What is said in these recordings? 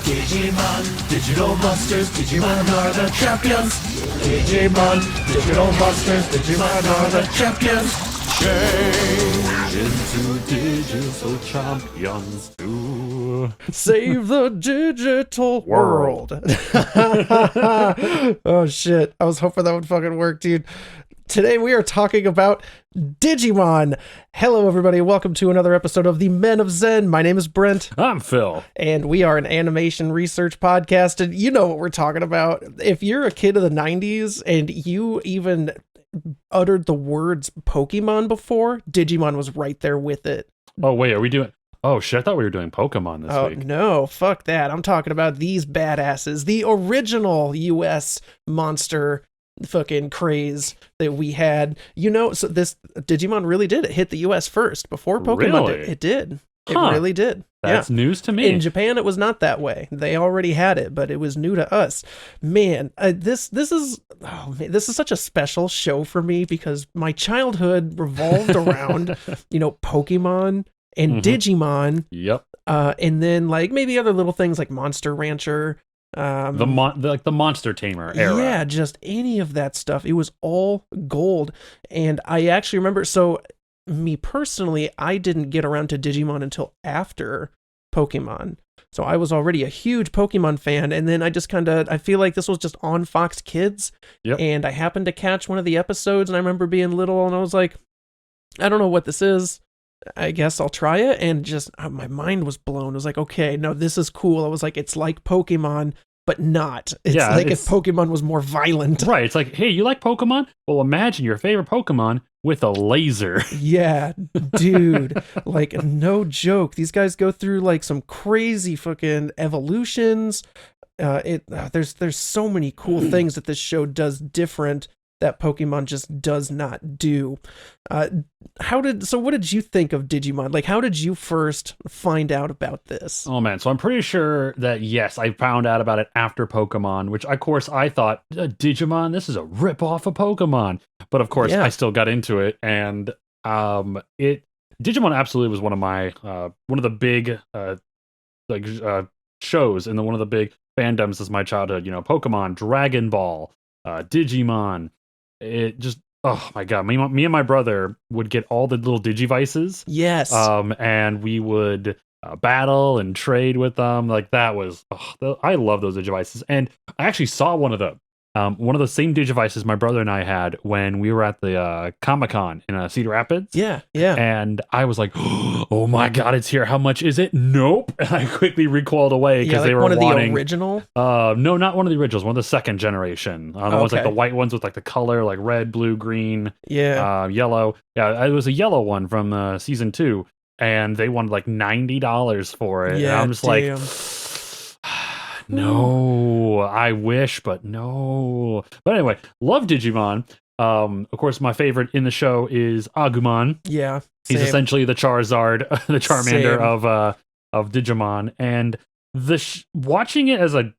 Digimon, digital monsters, Digimon are the champions. Digimon, digital monsters, Digimon are the champions. Change into digital champions to save the digital world. Oh shit, I was hoping that would fucking work, dude. Today we are talking about Digimon. Hello everybody, welcome to another episode of the Men of Zen. My name is Brent. I'm Phil. And we are an animation research podcast, and you know what we're talking about. If you're a kid of the 90s and you even uttered the words Pokemon before, Digimon was right there with it. Oh wait, are we doing... Oh shit, I thought we were doing Pokemon this week. No, fuck that. I'm talking about these badasses. The original US monster fucking craze that we had. You know, so this Digimon really did. It hit the US first before Pokemon Really? did. It did. Huh. It really did. That's news to me. In Japan, it was not that way. They already had it, but it was new to us. Man, this is such a special show for me because my childhood revolved around, Pokemon and Digimon. Yep. And then like maybe other little things like Monster Rancher. The Monster Tamer era. Yeah, just any of that stuff. It was all gold. And I actually remember, so me personally, I didn't get around to Digimon until after Pokemon. So I was already a huge Pokemon fan, and then I just I feel like this was just on Fox Kids. Yep. And I happened to catch one of the episodes, and I remember being little, and I was like, I don't know what this is. I guess I'll try it, and just my mind was blown. It was like, okay, no, this is cool. I was like, it's like Pokemon, but not. It's like if Pokemon was more violent. Right, it's like, hey, you like Pokemon? Well, imagine your favorite Pokemon with a laser. Yeah, dude, like no joke. These guys go through like some crazy fucking evolutions. There's so many cool things that this show does different that Pokemon just does not do. What did you think of Digimon? Like, how did you first find out about this? Oh man, so I'm pretty sure that yes, I found out about it after Pokemon, which of course I thought, Digimon, this is a rip-off of Pokemon. But of course, I still got into it, and Digimon absolutely was one of my one of the big shows and one of the big fandoms as my childhood. Pokemon, Dragon Ball, Digimon. It just, oh my god, me and my brother would get all the little Digivices. Yes. And we would battle and trade with them. Like that was, I love those Digivices. And I actually saw one of the same Digivices my brother and I had when we were at the Comic-Con in Cedar Rapids. Yeah. And I was like, oh my god, it's here. How much is it? Nope. And I quickly recoiled away because they were one wanting... of the original? No, not one of the originals. One of the second generation. The ones like the white ones with like the color, like red, blue, green, yellow. Yeah, it was a yellow one from season 2, and they wanted like $90 for it. Yeah, and I'm just like... No, I wish, but no. But anyway, love Digimon. Of course, my favorite in the show is Agumon. Yeah, he's essentially the Charizard, the Charmander of Digimon. And watching it as a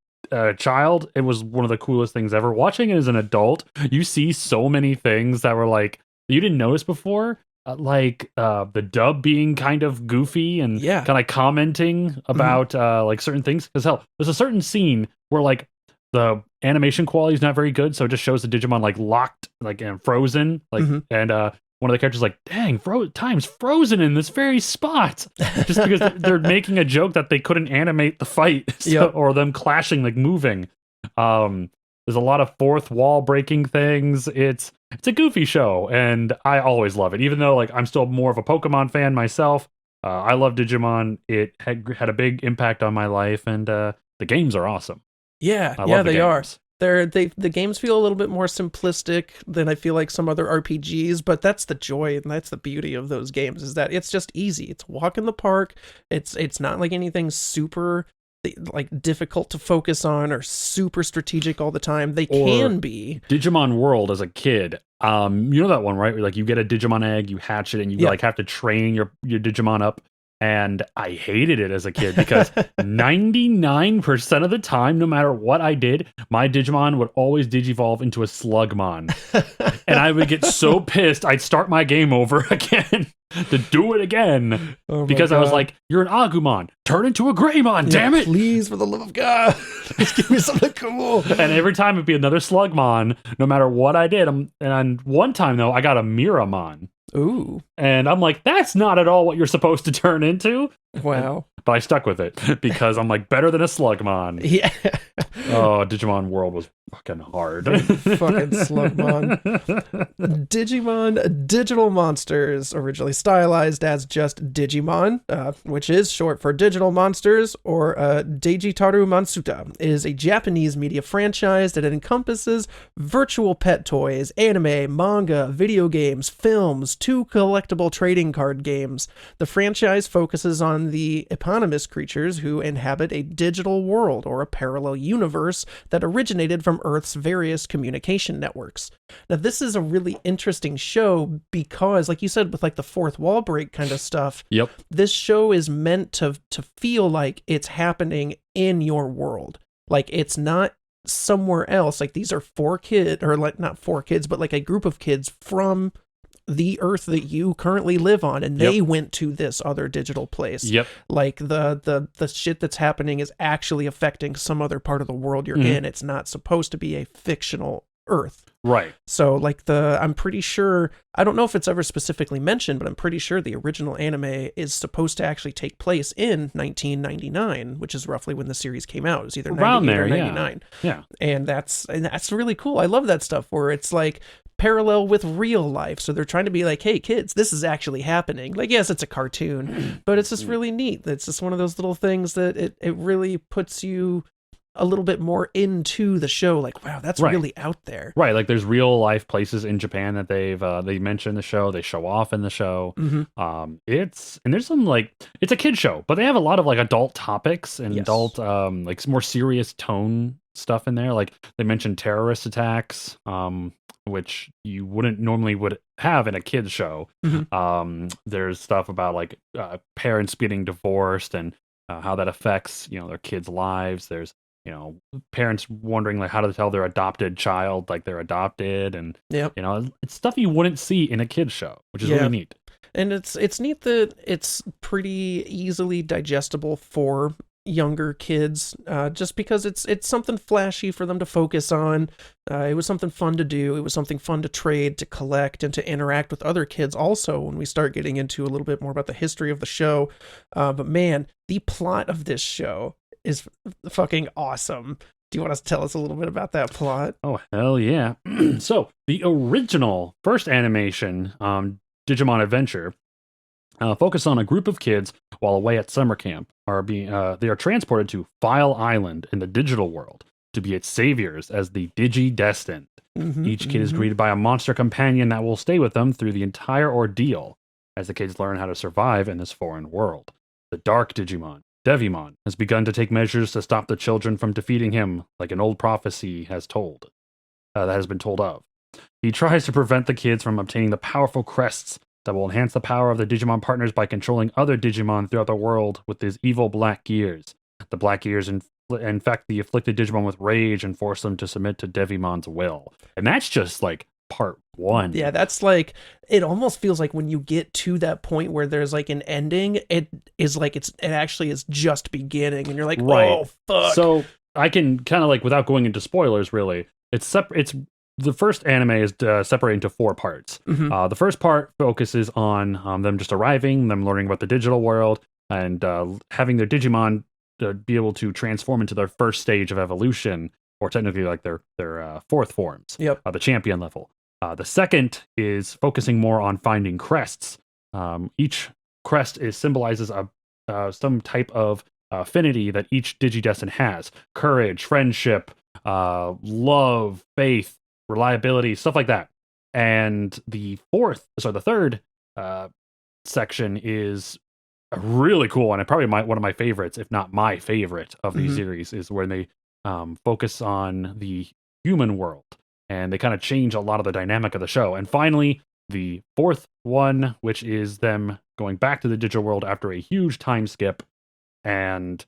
child, it was one of the coolest things ever. Watching it as an adult, you see so many things that were like you didn't notice before. Like the dub being kind of goofy and kind of commenting about like certain things. Because hell, there's a certain scene where like the animation quality is not very good, so it just shows the Digimon like locked, like and frozen, like and one of the characters like, dang, time's frozen in this very spot, just because they're making a joke that they couldn't animate the fight or them clashing, like moving. There's a lot of fourth wall breaking things. It's a goofy show, and I always love it. Even though like I'm still more of a Pokemon fan myself, I love Digimon. It had a big impact on my life, and the games are awesome. Yeah, they are. The games feel a little bit more simplistic than I feel like some other RPGs, but that's the joy and that's the beauty of those games, is that it's just easy. It's a walk in the park. It's not like anything super like difficult to focus on or super strategic all the time. They can be. Digimon World as a kid. You know that one, right? Where, like, you get a Digimon egg, you hatch it, and you like have to train your Digimon up. And I hated it as a kid because 99% of the time, no matter what I did, my Digimon would always digivolve into a Slugmon. And I would get so pissed, I'd start my game over again to do it again. Because I was like, you're an Agumon, turn into a Greymon, damn it! Please, for the love of God, just give me something cool. And every time it'd be another Slugmon, no matter what I did. And one time, though, I got a Miramon. Ooh. And I'm like, that's not at all what you're supposed to turn into. Wow. But I stuck with it because I'm like, better than a Slugmon. Yeah. Oh, Digimon World was fucking hard. Fucking Slugmon. Digimon Digital Monsters, originally stylized as just Digimon, which is short for Digital Monsters, or Deijitaru Mansuta, is a Japanese media franchise that encompasses virtual pet toys, anime, manga, video games, films, 2 collectible trading card games. The franchise focuses on the eponymous creatures who inhabit a digital world or a parallel universe that originated from Earth's various communication networks. Now, this is a really interesting show because, like you said, with like the fourth wall break kind of stuff, Yep. This show is meant to feel like it's happening in your world. Like, it's not somewhere else. Like, these are 4 kids, or like not 4 kids, but like a group of kids from the Earth that you currently live on, and they went to this other digital place. Yep. Like the shit that's happening is actually affecting some other part of the world you're in. It's not supposed to be a fictional Earth. Right. So like I'm pretty sure, I don't know if it's ever specifically mentioned, but I'm pretty sure the original anime is supposed to actually take place in 1999, which is roughly when the series came out. It was either 98 or 99. Yeah. And that's really cool. I love that stuff where it's like parallel with real life. So they're trying to be like, hey kids, this is actually happening. Like, yes, it's a cartoon, but it's just really neat. It's just one of those little things that it really puts you a little bit more into the show. Like, wow, that's really out there. Right. Like, there's real life places in Japan that they mention in the show, they show off in the show. And there's some, like, it's a kid show, but they have a lot of like adult topics and adult like more serious tone stuff in there. Like, they mentioned terrorist attacks, which you wouldn't normally would have in a kid's show. There's stuff about like parents getting divorced and how that affects, their kids' lives. There's, parents wondering like how to tell their adopted child like they're adopted, and it's stuff you wouldn't see in a kid's show, which is really neat. And it's neat that it's pretty easily digestible for younger kids, just because it's something flashy for them to focus on. It was something fun to do. It was something fun to trade, to collect, and to interact with other kids also when we start getting into a little bit more about the history of the show. But man, the plot of this show is fucking awesome. Do you want to tell us a little bit about that plot? Oh, hell yeah. So, the original first animation, Digimon Adventure, focused on a group of kids while away at summer camp. They are transported to File Island in the digital world to be its saviors as the Digi-Destined. Each kid is greeted by a monster companion that will stay with them through the entire ordeal as the kids learn how to survive in this foreign world. The Dark Digimon, Devimon, has begun to take measures to stop the children from defeating him, like an old prophecy has been told of. He tries to prevent the kids from obtaining the powerful crests that will enhance the power of the Digimon partners by controlling other Digimon throughout the world with his evil black gears. The black gears infect the afflicted Digimon with rage and force them to submit to Devimon's will. And that's just like part 1. Yeah, that's like, it almost feels like when you get to that point where there's like an ending, it is like it actually is just beginning, and you're like, oh fuck. So I can kind of like, without going into spoilers, really, it's the first anime is separated into 4 parts. The first part focuses on them just arriving, them learning about the digital world, and having their Digimon be able to transform into their first stage of evolution, or technically like their 4th forms, the champion level. The second is focusing more on finding crests. Each crest symbolizes some type of affinity that each Digidestined has: courage, friendship, love, faith, reliability, stuff like that. And the third section is a really cool one, and probably one of my favorites, if not my favorite of these series, is where they focus on the human world, and they kind of change a lot of the dynamic of the show. And finally, the fourth one, which is them going back to the digital world after a huge time skip and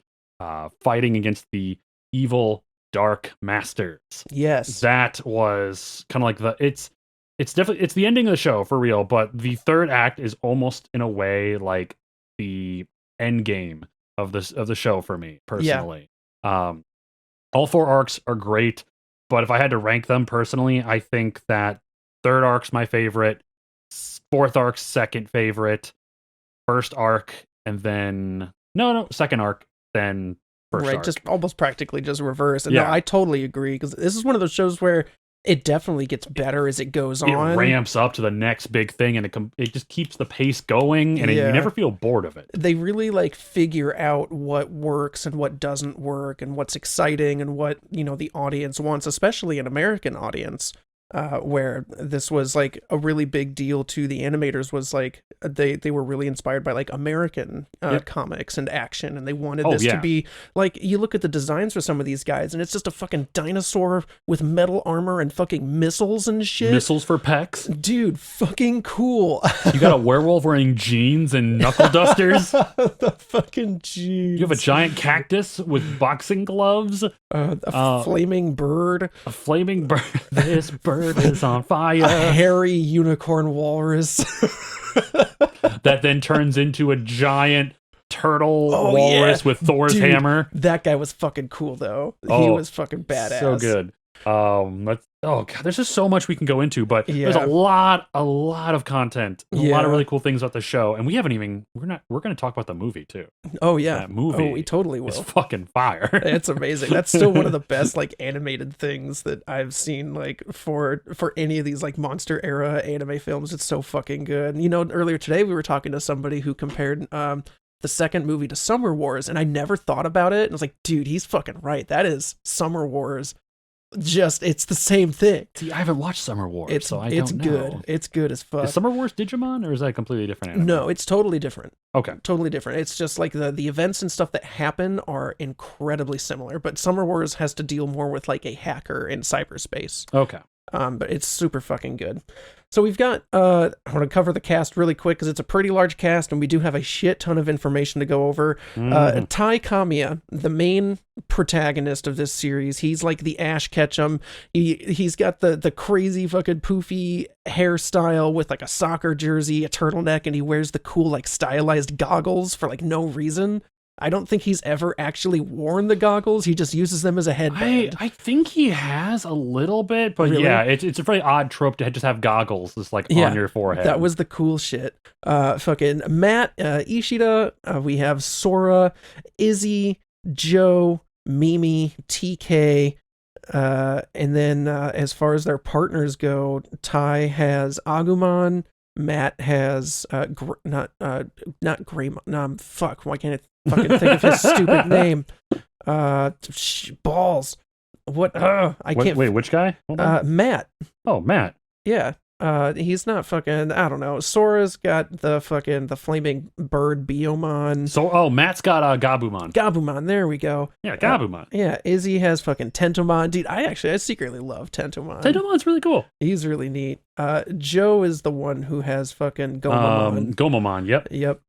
fighting against the evil Dark Masters. Yes, that was kind of like it's definitely the ending of the show for real, but the third act is almost in a way like the end game of the show for me personally. All four arcs are great, but if I had to rank them personally, I think that third arc's my favorite, fourth arc's second favorite, first arc, and then second arc, then first arc. Just almost practically just reverse. And yeah. No, I totally agree, because this is one of those shows where it definitely gets better as it goes on. It ramps up to the next big thing, and it just keeps the pace going, and you never feel bored of it. They really like figure out what works and what doesn't work, and what's exciting and what, the audience wants, especially an American audience. Where this was like a really big deal to the animators, was like they were really inspired by like American comics and action, and they wanted this to be like, you look at the designs for some of these guys and it's just a fucking dinosaur with metal armor and fucking missiles and shit. Missiles for pecs, dude, fucking cool. You got a werewolf wearing jeans and knuckle dusters. The fucking jeans. You have a giant cactus with boxing gloves. A flaming bird. A flaming bird. This bird is on fire. A hairy unicorn walrus that then turns into a giant turtle walrus with Thor's hammer. That guy was fucking cool though. He was fucking badass. So good. God, there's just so much we can go into, but there's a lot of content, a lot of really cool things about the show, and we're going to talk about the movie too. Oh yeah, that movie. Oh, we totally will. It's fucking fire. It's amazing. That's still one of the best like animated things that I've seen, like for any of these like monster era anime films. It's so fucking good. Earlier today we were talking to somebody who compared the second movie to Summer Wars, and I never thought about it. And I was like, dude, he's fucking right. That is Summer Wars. It's the same thing. See, I haven't watched Summer Wars, so I don't know. It's good. It's good as fuck. Is Summer Wars Digimon, or is that a completely different anime? No, it's totally different. Okay. Totally different. It's just like the events and stuff that happen are incredibly similar, but Summer Wars has to deal more with like a hacker in cyberspace. Okay. But it's super fucking good. So we've got, I want to cover the cast really quick because it's a pretty large cast and we do have a shit ton of information to go over. Tai Kamiya, the main protagonist of this series, he's like the Ash Ketchum. He's got the crazy fucking poofy hairstyle with like a soccer jersey, a turtleneck, and he wears the cool like stylized goggles for like no reason. I don't think he's ever actually worn the goggles. He just uses them as a headband. I think he has a little bit, but really? Yeah, it's a very odd trope to just have goggles just like on your forehead. That was the cool shit. Fucking Matt, Ishida, we have Sora, Izzy, Joe, Mimi, TK, and then as far as their partners go, Tai has Agumon, Matt has not Greymon. Fuck, why can't I fucking think of his stupid name? Balls. What? I can't. Wait, which guy? Matt. Oh, Matt. Yeah. He's not fucking, I don't know. Sora's got the flaming bird Biomon. So, Matt's got Gabumon. Gabumon, there we go. Yeah, Gabumon. Yeah, Izzy has fucking Tentomon. Dude, I secretly love Tentomon. Tentomon's really cool. He's really neat. Joe is the one who has fucking Gomamon. Gomamon, yep. Yep.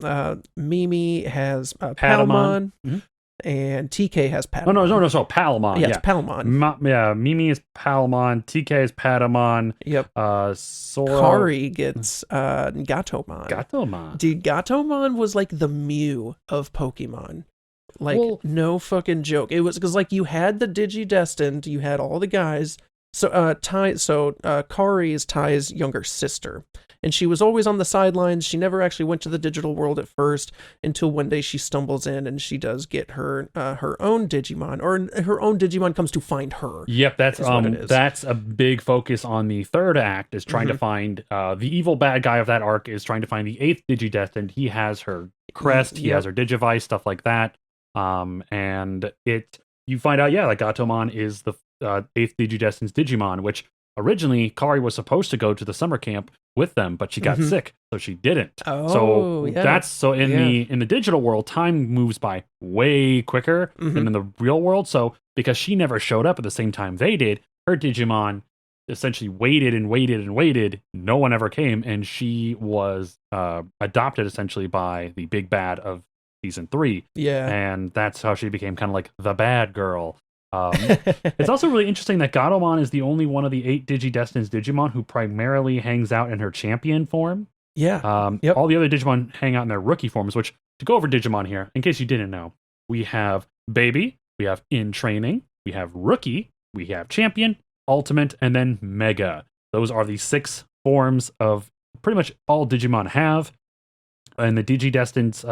Mimi has Patamon. Mm-hmm. And TK has Patamon. No, so Patamon. Yeah, it's Patamon. Mimi is Patamon, TK is Patamon. Yep. Sora. Kari gets Gatomon. Gatomon. Dude, Gatomon was like the Mew of Pokemon. Like, no fucking joke. It was because like you had the Digidestined, you had all the guys. So Kari is Tai's younger sister. And she was always on the sidelines. She never actually went to the digital world at first until one day she stumbles in and she does get her own Digimon, or her own Digimon comes to find her. Yep, that's a big focus on the third act, is trying to find the evil bad guy of that arc is trying to find the 8th Digidestined. He has her crest, he has her Digivice, stuff like that. And you find out, like Gatomon is 8th Digidestin's Digimon, which originally Kari was supposed to go to the summer camp with them, but she got sick, so she didn't. So in the digital world, time moves by way quicker than in the real world. So because she never showed up at the same time they did, her Digimon essentially waited and waited and waited. No one ever came, and she was adopted essentially by the big bad of season 3. Yeah. And that's how she became kind of like the bad girl. It's also really interesting that Gatomon is the only one of the 8 Digidestin's Digimon who primarily hangs out in her champion form. Yeah. All the other Digimon hang out in their rookie forms, which, to go over Digimon here, in case you didn't know, we have Baby, we have In Training, we have Rookie, we have Champion, Ultimate, and then Mega. Those are the 6 forms of pretty much all Digimon have. And the Digidestin's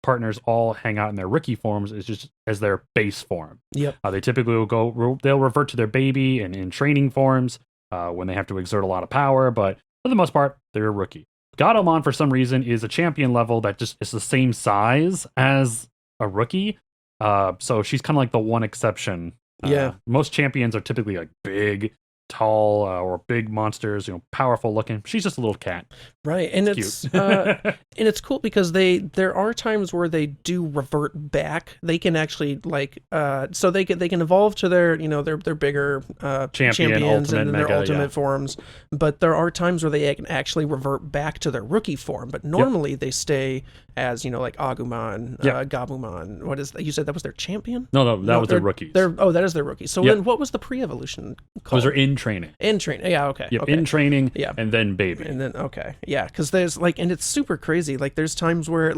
partners all hang out in their rookie forms as their base form. Yep. They typically will they'll revert to their baby and in training forms when they have to exert a lot of power, but for the most part, they're a rookie. Gatomon, for some reason, is a champion level that just is the same size as a rookie. So she's kind of like the one exception. Most champions are typically like big, tall, or big monsters, powerful looking. She's just a little cat. Right. And it's and it's cool because there are times where they do revert back. They can actually so they can evolve to their their bigger champions and their ultimate forms. But there are times where they can actually revert back to their rookie form. But normally they stay as like Agumon, Gabumon. What is that? You said that was their champion? No, that was their rookies. That is their rookie. So then what was the pre-evolution called? Those are In Training. In Training. Yeah. Okay. Yep. Okay. In Training. Yeah. And then Baby. And then yeah, because there's and it's super crazy. Like there's times where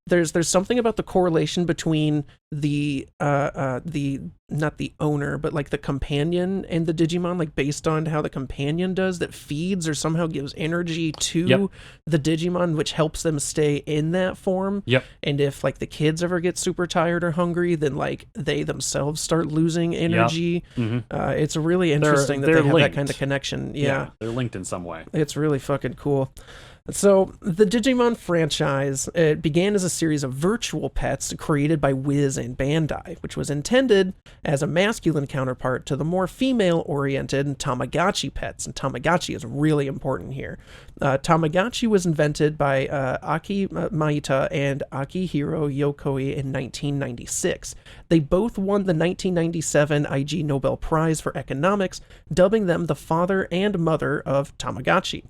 there's something about the correlation between the not the owner, but like the companion and the Digimon, based on how the companion does, that feeds or somehow gives energy to the Digimon, which helps them stay in that form. Yep. And if the kids ever get super tired or hungry, then they themselves start losing energy. Yep. It's really interesting that they have that kind of connection. Yeah, they're linked in some way. It's really fucking cool. So, the Digimon franchise, it began as a series of virtual pets created by Wiz and Bandai, which was intended as a masculine counterpart to the more female-oriented Tamagotchi pets, and Tamagotchi is really important here. Tamagotchi was invented by Aki Maita and Akihiro Yokoi in 1996. They both won the 1997 IG Nobel Prize for Economics, dubbing them the father and mother of Tamagotchi.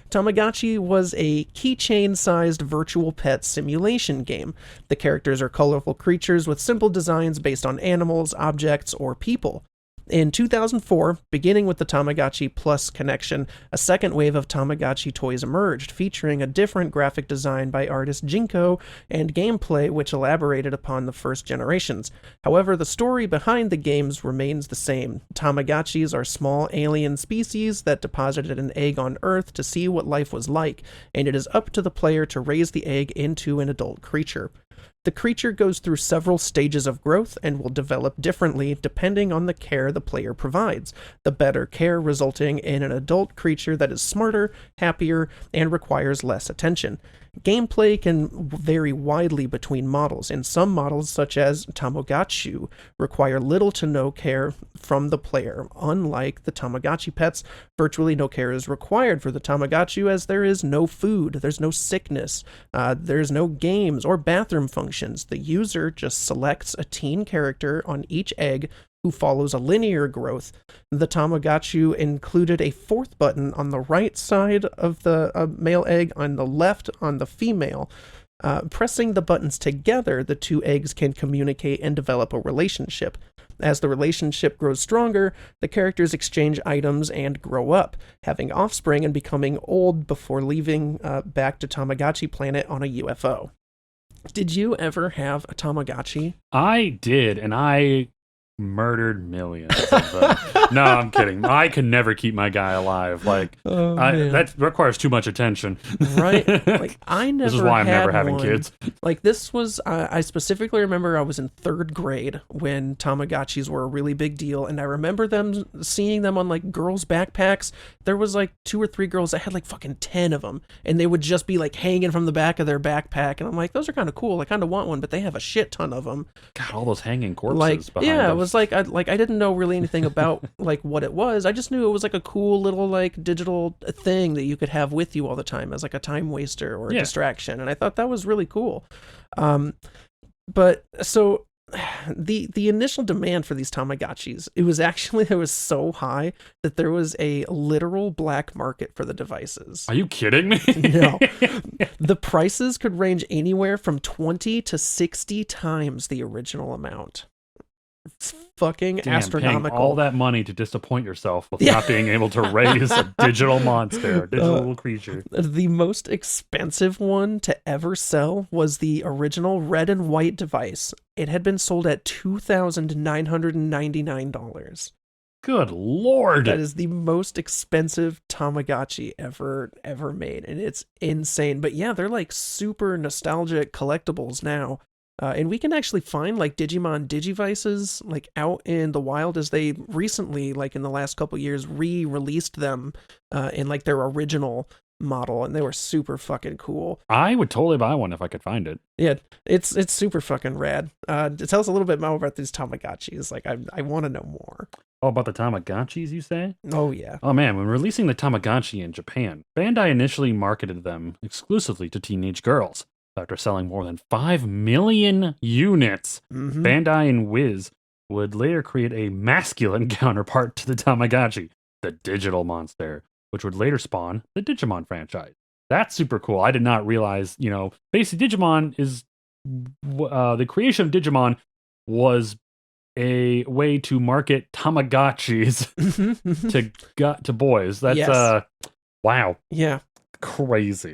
Tamagotchi was a keychain-sized virtual pet simulation game. The characters are colorful creatures with simple designs based on animals, objects, or people. In 2004, beginning with the Tamagotchi Plus connection, a second wave of Tamagotchi toys emerged, featuring a different graphic design by artist Jinko and gameplay which elaborated upon the first generations. However, the story behind the games remains the same. Tamagotchis are small alien species that deposited an egg on Earth to see what life was like, and it is up to the player to raise the egg into an adult creature. The creature goes through several stages of growth and will develop differently depending on the care the player provides, the better care resulting in an adult creature that is smarter, happier, and requires less attention. Gameplay can vary widely between models, and some models, such as Tamagotchi, require little to no care from the player. Unlike the Tamagotchi pets, virtually no care is required for the Tamagotchi, as there is no food, there's no sickness, there's no games or bathroom functions. The user just selects a teen character on each egg who follows a linear growth. The Tamagotchi included a fourth button on the right side of the male egg, on the left on the female. Pressing the buttons together, the two eggs can communicate and develop a relationship. As the relationship grows stronger, the characters exchange items and grow up, having offspring and becoming old before leaving back to Tamagotchi planet on a UFO. Did you ever have a Tamagotchi? I did, and I murdered millions of them. No, I'm kidding. I could never keep my guy alive. That requires too much attention. Right? I never. This is why I'm never having one. kids. This was. I specifically remember I was in 3rd grade when Tamagotchis were a really big deal, and I remember seeing them on girls' backpacks. There was 2 or 3 girls that had fucking 10 of them, and they would just be hanging from the back of their backpack, and I'm like, those are kind of cool. I kind of want one, but they have a shit ton of them. God, all those hanging corpses behind yeah, them. was like I didn't know really anything about like what it was. I just knew it was like a cool little like digital thing that you could have with you all the time as like a time waster or a distraction, and I thought that was really cool. But so the initial demand for these Tamagotchis, it was so high that there was a literal black market for the devices. Are you kidding me? No. The prices could range anywhere from 20 to 60 times the original amount. It's fucking astronomical. Paying all that money to disappoint yourself with not being able to raise a digital monster, a digital little creature. The most expensive one to ever sell was the original red and white device. It had been sold at $2,999. Good Lord. That is the most expensive Tamagotchi ever made, and it's insane. But yeah, they're like super nostalgic collectibles now. And we can actually find like Digimon Digivices like out in the wild, as they recently, like in the last couple years, re-released them in like their original model, and they were super fucking cool. I would totally buy one if I could find it. Yeah, it's super fucking rad. Tell us a little bit more about these Tamagotchis. Like I want to know more. Oh, about the Tamagotchis, you say? Oh yeah. Oh man, when releasing the Tamagotchi in Japan, Bandai initially marketed them exclusively to teenage girls. After selling more than 5 million units, Bandai and Wiz would later create a masculine counterpart to the Tamagotchi, the digital monster, which would later spawn the Digimon franchise. That's super cool. I did not realize, basically Digimon is, the creation of Digimon was a way to market Tamagotchis to boys. That's, wow. Yeah. Crazy.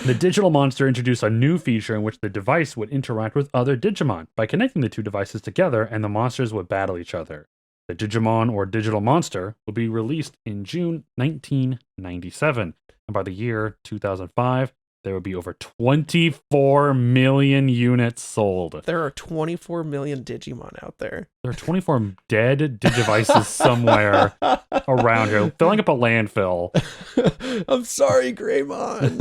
The digital monster introduced a new feature in which the device would interact with other Digimon by connecting the two devices together, and the monsters would battle each other. The Digimon or digital monster will be released in June 1997, and by the year 2005, there would be over 24 million units sold. There are 24 million Digimon out there. There are 24 dead Digivices somewhere around here, filling up a landfill. I'm sorry, Greymon.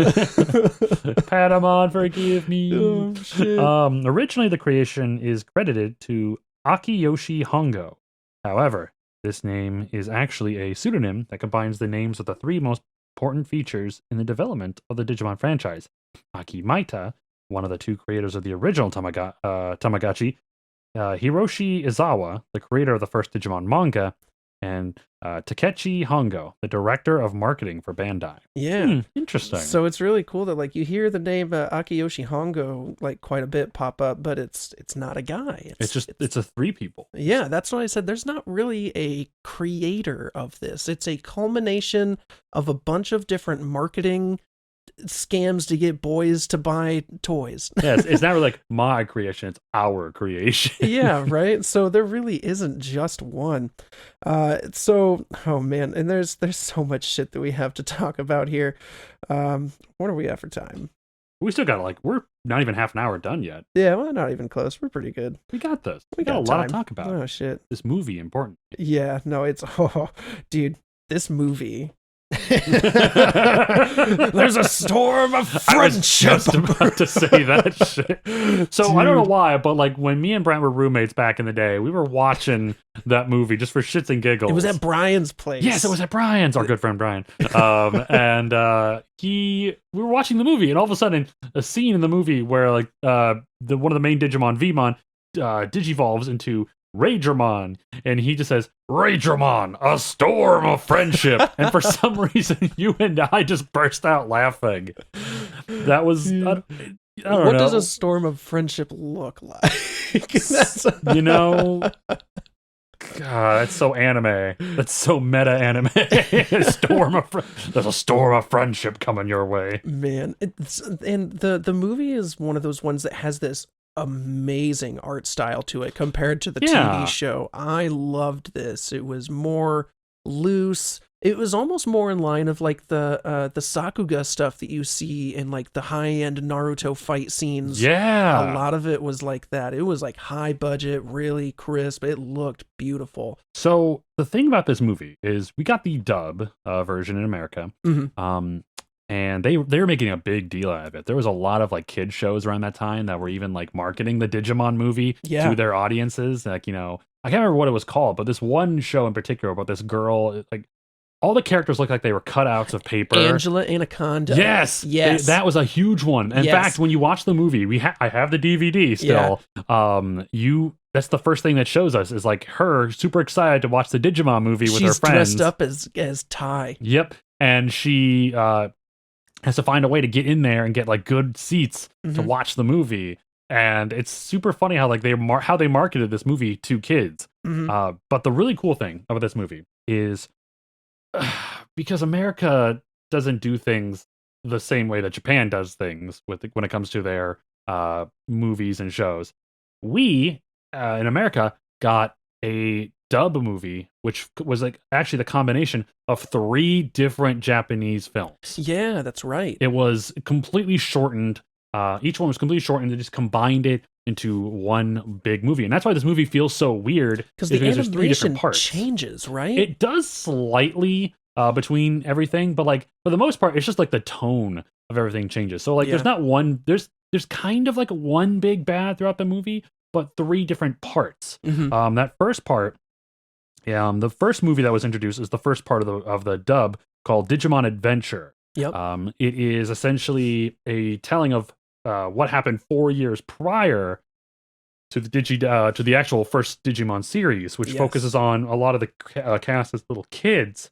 Patamon, forgive me. Oh, shit. Originally, the creation is credited to Akiyoshi Hongo. However, this name is actually a pseudonym that combines the names of the three most important features in the development of the Digimon franchise. Aki Maita, one of the two creators of the original Tamagotchi, Hiroshi Izawa, the creator of the first Digimon manga, and Takechi Hongo, the director of marketing for Bandai. Yeah. Interesting. So it's really cool that like you hear the name Akiyoshi Hongo like quite a bit pop up, but it's not a guy. It's a three people. Yeah, that's why I said there's not really a creator of this. It's a culmination of a bunch of different marketing scams to get boys to buy toys. Yeah, it's not really like my creation, it's our creation. Yeah, right. So there really isn't just one. Oh man, and there's so much shit that we have to talk about here. What are we at for time? We still got we're not even half an hour done yet. Yeah, well, not even close. We're pretty good. We got this. We got a time. lot to talk about. Oh shit. This movie important. Yeah, no, it's dude, this movie. There's a storm of friendship. I was just about to say that shit. So dude. I don't know why, but like when me and Brent were roommates back in the day, we were watching that movie just for shits and giggles. It was at Brian's place. Yes, it was at Brian's, our good friend Brian. We were watching the movie, and all of a sudden, a scene in the movie where like one of the main Digimon, Vmon, digivolves into Raydramon, and he just says, "Raydramon, a storm of friendship." And for some reason, you and I just burst out laughing. That was, I don't know. What does a storm of friendship look like? God, that's so anime. That's so meta anime. There's a storm of friendship coming your way. Man, the movie is one of those ones that has this amazing art style to it compared to the TV show. I loved this. It was more loose. It was almost more in line of like the Sakuga stuff that you see in like the high-end Naruto fight scenes. Yeah. A lot of it was like that. It was like high budget, really crisp. It looked beautiful. So the thing about this movie is we got the dub version in America. Mm-hmm. and they were making a big deal out of it. There was a lot of like kid shows around that time that were even like marketing the Digimon movie to their audiences. Like, you know, I can't remember what it was called, but this one show in particular about this girl, like all the characters looked like they were cutouts of paper. Angela Anaconda. Yes. That was a huge one. In fact, when you watch the movie, I have the DVD still. Yeah. That's the first thing that shows us is like her super excited to watch the Digimon movie with her friends. She's dressed up as Tai. Yep. And she has to find a way to get in there and get like good seats to watch the movie. And it's super funny how like how they marketed this movie to kids. But the really cool thing about this movie is because America doesn't do things the same way that Japan does things when it comes to their movies and shows. We in America got a dub movie, which was like actually the combination of 3 different Japanese films. Yeah, that's right. It was completely shortened. Each one was completely shortened. They just combined it into one big movie, and that's why this movie feels so weird. Because the animation changes, right? It does slightly between everything, but like for the most part, it's just like the tone of everything changes. So like, there's not one. There's kind of like one big bad throughout the movie, but 3 different parts. That first part, the first movie that was introduced is the first part of the dub called Digimon Adventure. Yep. It is essentially a telling of what happened 4 years prior to the actual first Digimon series, which focuses on a lot of the cast as little kids,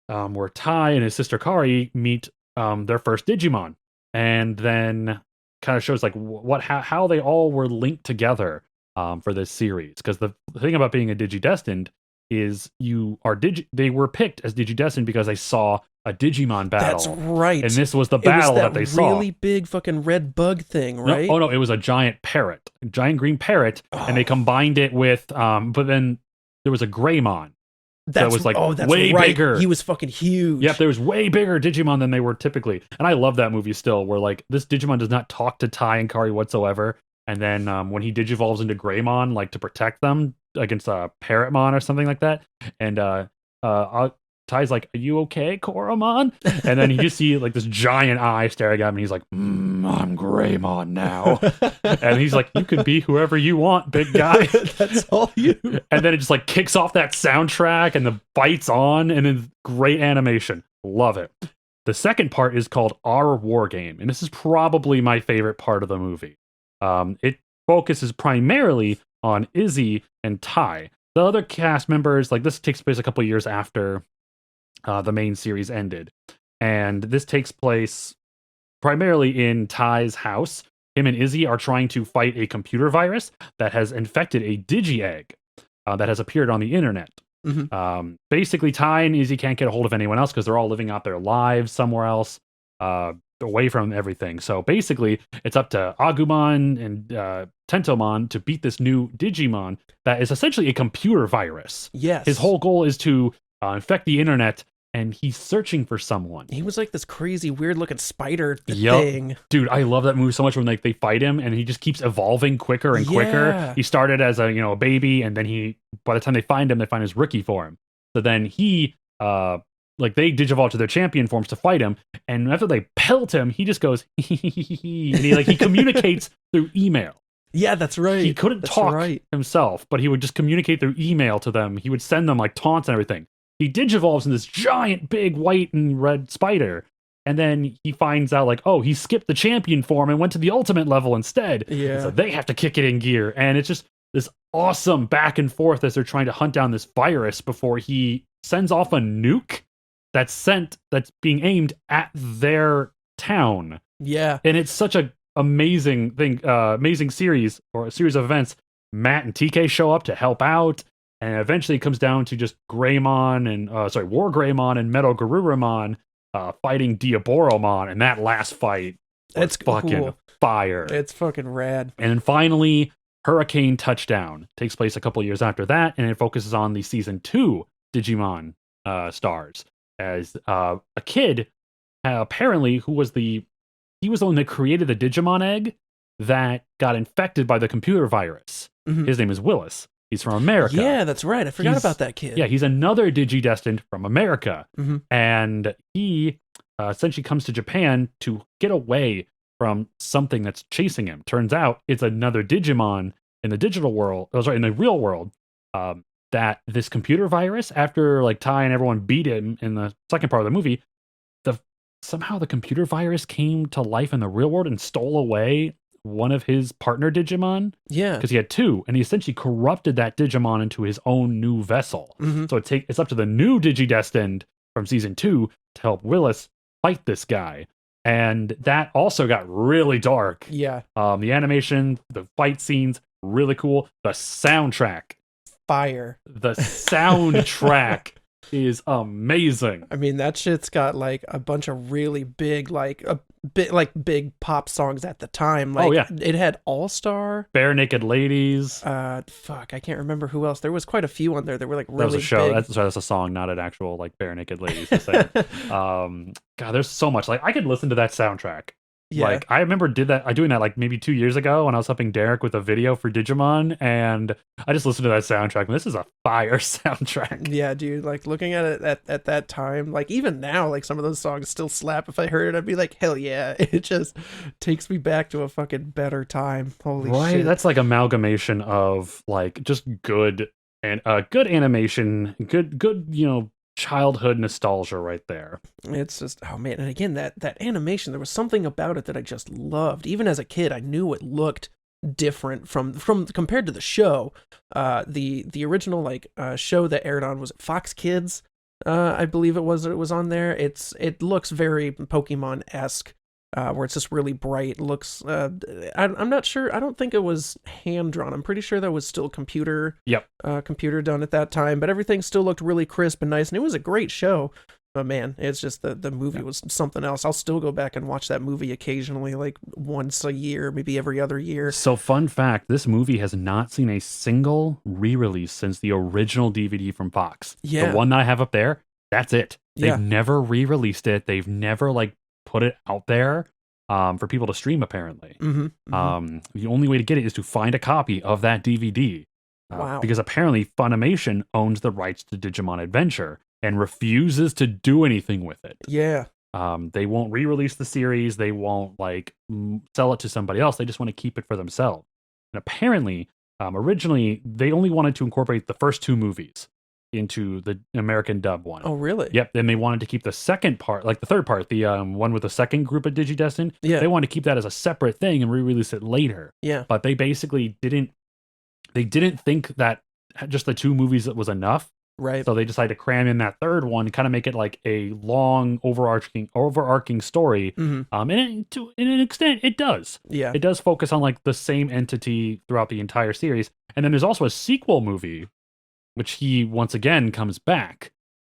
where Tai and his sister Kari meet their first Digimon, and then kind of shows like how they all were linked together for this series. Because the thing about being a Digidestined is they were picked as Digidestined because they saw a Digimon battle. That's right. And this was the battle that they saw. Really big fucking red bug thing, right? No, it was a giant parrot, a giant green parrot, and they combined it with but then there was a Greymon. That was like way bigger. He was fucking huge. Yep, there was way bigger Digimon than they were typically. And I love that movie still, where like this Digimon does not talk to Tai and Kari whatsoever. And then when he digivolves into Greymon, like to protect them against a Parrotmon or something like that, and Tai's like, "Are you okay, Koromon?" And then you just see like this giant eye staring at him, and he's like, "I'm Greymon now." And he's like, "You can be whoever you want, big guy." That's all you. And then it just like kicks off that soundtrack, and the fight's on, and then great animation. Love it. The second part is called Our War Game, and this is probably my favorite part of the movie. It focuses primarily on Izzy and Tai. The other cast members, like this takes place a couple years after the main series ended. And this takes place primarily in Tai's house. Him and Izzy are trying to fight a computer virus that has infected a digi-egg that has appeared on the internet. Basically, Tai and Izzy can't get a hold of anyone else because they're all living out their lives somewhere else, away from everything. So basically, it's up to Agumon and Tentomon to beat this new Digimon that is essentially a computer virus. Yes. His whole goal is to infect the internet, and he's searching for someone. He was like this crazy, weird-looking spider thing. Dude, I love that movie so much when like they fight him, and he just keeps evolving quicker and quicker. He started as a baby, and then by the time they find him, they find his rookie form. So then he they digivolve to their champion forms to fight him, and after they pelt him, he just goes and he communicates through email. Yeah, that's right. He couldn't talk himself, but he would just communicate through email to them. He would send them like taunts and everything. He digivolves in this giant, big white and red spider, and then he finds out like, oh, he skipped the champion form and went to the ultimate level instead. Yeah. So they have to kick it in gear, and it's just this awesome back and forth as they're trying to hunt down this virus before he sends off a nuke that's being aimed at their town. Yeah. And it's such a amazing thing, amazing series or a series of events. Matt and TK show up to help out, and eventually it comes down to just Greymon and War Greymon and Metal Garurumon fighting Diaboromon, and that last fight was fucking fire. It's fucking rad. And then finally, Hurricane Touchdown takes place a couple years after that, and it focuses on the season 2 Digimon stars as a kid apparently he was the one that created the Digimon egg that got infected by the computer virus. His name is Willis. He's from America. Yeah, that's right. I forgot about that kid. Yeah, he's another Digidestined from America. And he essentially comes to Japan to get away from something that's chasing him. Turns out it's another Digimon in the digital world, in the real world, that this computer virus, after like Tai and everyone beat him in the second part of the movie, somehow the computer virus came to life in the real world and stole away one of his partner Digimon. Yeah. Because he had two, and he essentially corrupted that Digimon into his own new vessel. Mm-hmm. So it's up to the new Digidestined from season 2 to help Willis fight this guy. And that also got really dark. Yeah. The animation, the fight scenes, really cool. The soundtrack. Fire. The soundtrack is amazing. I mean, that shit's got like a bunch of really big, like big pop songs at the time. Like, oh yeah, it had All Star, Bare Naked Ladies. Fuck, I can't remember who else. There was quite a few on there that were like really that was a show. big. That's a song, not an actual like Bare Naked Ladies. God, there's so much. Like I could listen to that soundtrack. Yeah. Like I remember doing that like maybe 2 years ago when I was helping Derek with a video for Digimon, and I just listened to that soundtrack. And this is a fire soundtrack. Yeah, dude. Like looking at it at that time, like even now, like some of those songs still slap. If I heard it, I'd be like, hell yeah! It just takes me back to a fucking better time. Holy shit! That's like amalgamation of like just good and good animation, good childhood nostalgia right there. It's just, oh man, and again, that animation, there was something about it that I just loved. Even as a kid, I knew it looked different from compared to the show. The original show that aired on, was it Fox Kids? I believe it was on there. It looks very Pokemon-esque. Where it's just really bright. Looks, I'm not sure. I don't think it was hand drawn. I'm pretty sure that was still computer done at that time. But everything still looked really crisp and nice, and it was a great show. But man, it's just the movie was something else. I'll still go back and watch that movie occasionally, like once a year, maybe every other year. So fun fact, this movie has not seen a single re-release since the original DVD from Fox. Yeah. The one that I have up there, that's it. They've Yeah. never re-released it. They've never put it out there for people to stream, apparently. The only way to get it is to find a copy of that DVD. Wow. Because apparently Funimation owns the rights to Digimon Adventure and refuses to do anything with it. Yeah. They won't re-release the series. They won't sell it to somebody else. They just want to keep it for themselves. And apparently, originally, they only wanted to incorporate the first 2 movies into the American dub one. Oh, really? Yep. Then they wanted to keep the second part, like the third part, the one with the second group of Digidestined. Yeah. They wanted to keep that as a separate thing and re-release it later. Yeah. But they basically didn't think that just the 2 movies was enough. Right. So they decided to cram in that third one and kind of make it like a long overarching story. Mm-hmm. And to an extent, it does. Yeah. It does focus on like the same entity throughout the entire series. And then there's also a sequel movie, which he once again comes back,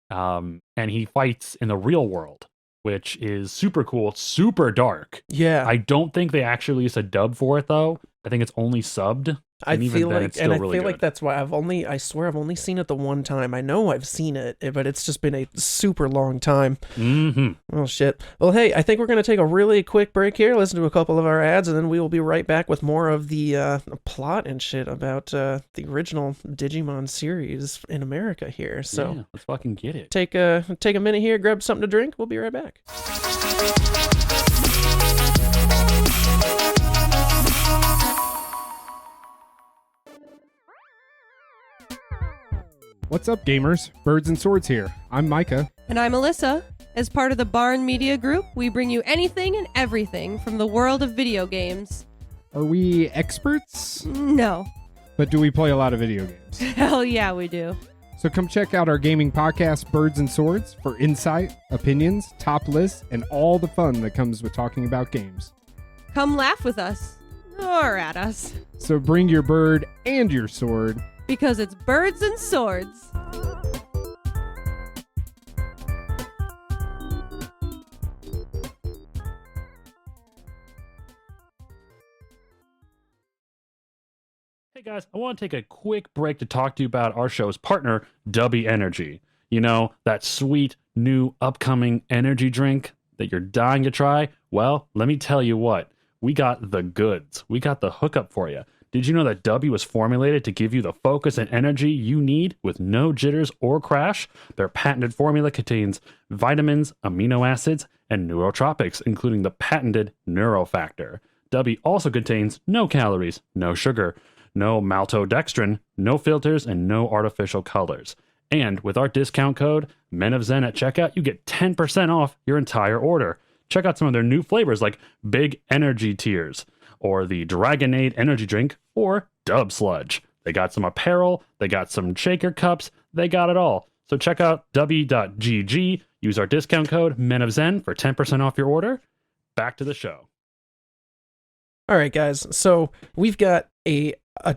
and he fights in the real world, which is super cool. It's super dark. Yeah. I don't think they actually released a dub for it though. I think it's only subbed. I feel like good. that's why I swear I've only seen it the one time. I know I've seen it, but it's just been a super long time. Mm-hmm. Oh shit. Well, hey, I think we're going to take a really quick break here, listen to a couple of our ads, and then we will be right back with more of the plot and shit about the original Digimon series in America here. So yeah, let's fucking get it. Take a minute here, grab something to drink. We'll be right back. What's up, gamers? Birds and Swords here. I'm Micah. And I'm Alyssa. As part of the Barn Media Group, we bring you anything and everything from the world of video games. Are we experts? No. But do we play a lot of video games? Hell yeah, we do. So come check out our gaming podcast, Birds and Swords, for insight, opinions, top lists, and all the fun that comes with talking about games. Come laugh with us. Or at us. So bring your bird and your sword. Because it's Birds and Swords. Hey guys, I want to take a quick break to talk to you about our show's partner, Dubby Energy. You know, that sweet, new, upcoming energy drink that you're dying to try? Well, let me tell you what. We got the goods. We got the hookup for you. Did you know that W was formulated to give you the focus and energy you need with no jitters or crash? Their patented formula contains vitamins, amino acids, and neurotropics, including the patented neurofactor. W also contains no calories, no sugar, no maltodextrin, no filters, and no artificial colors. And with our discount code, Men of Zen at checkout, you get 10% off your entire order. Check out some of their new flavors like Big Energy Tears, or the Dragonade Energy Drink, or Dub Sludge. They got some apparel, they got some shaker cups, they got it all. So check out w.gg, use our discount code Men of Zen for 10% off your order. Back to the show. All right, guys. So we've got a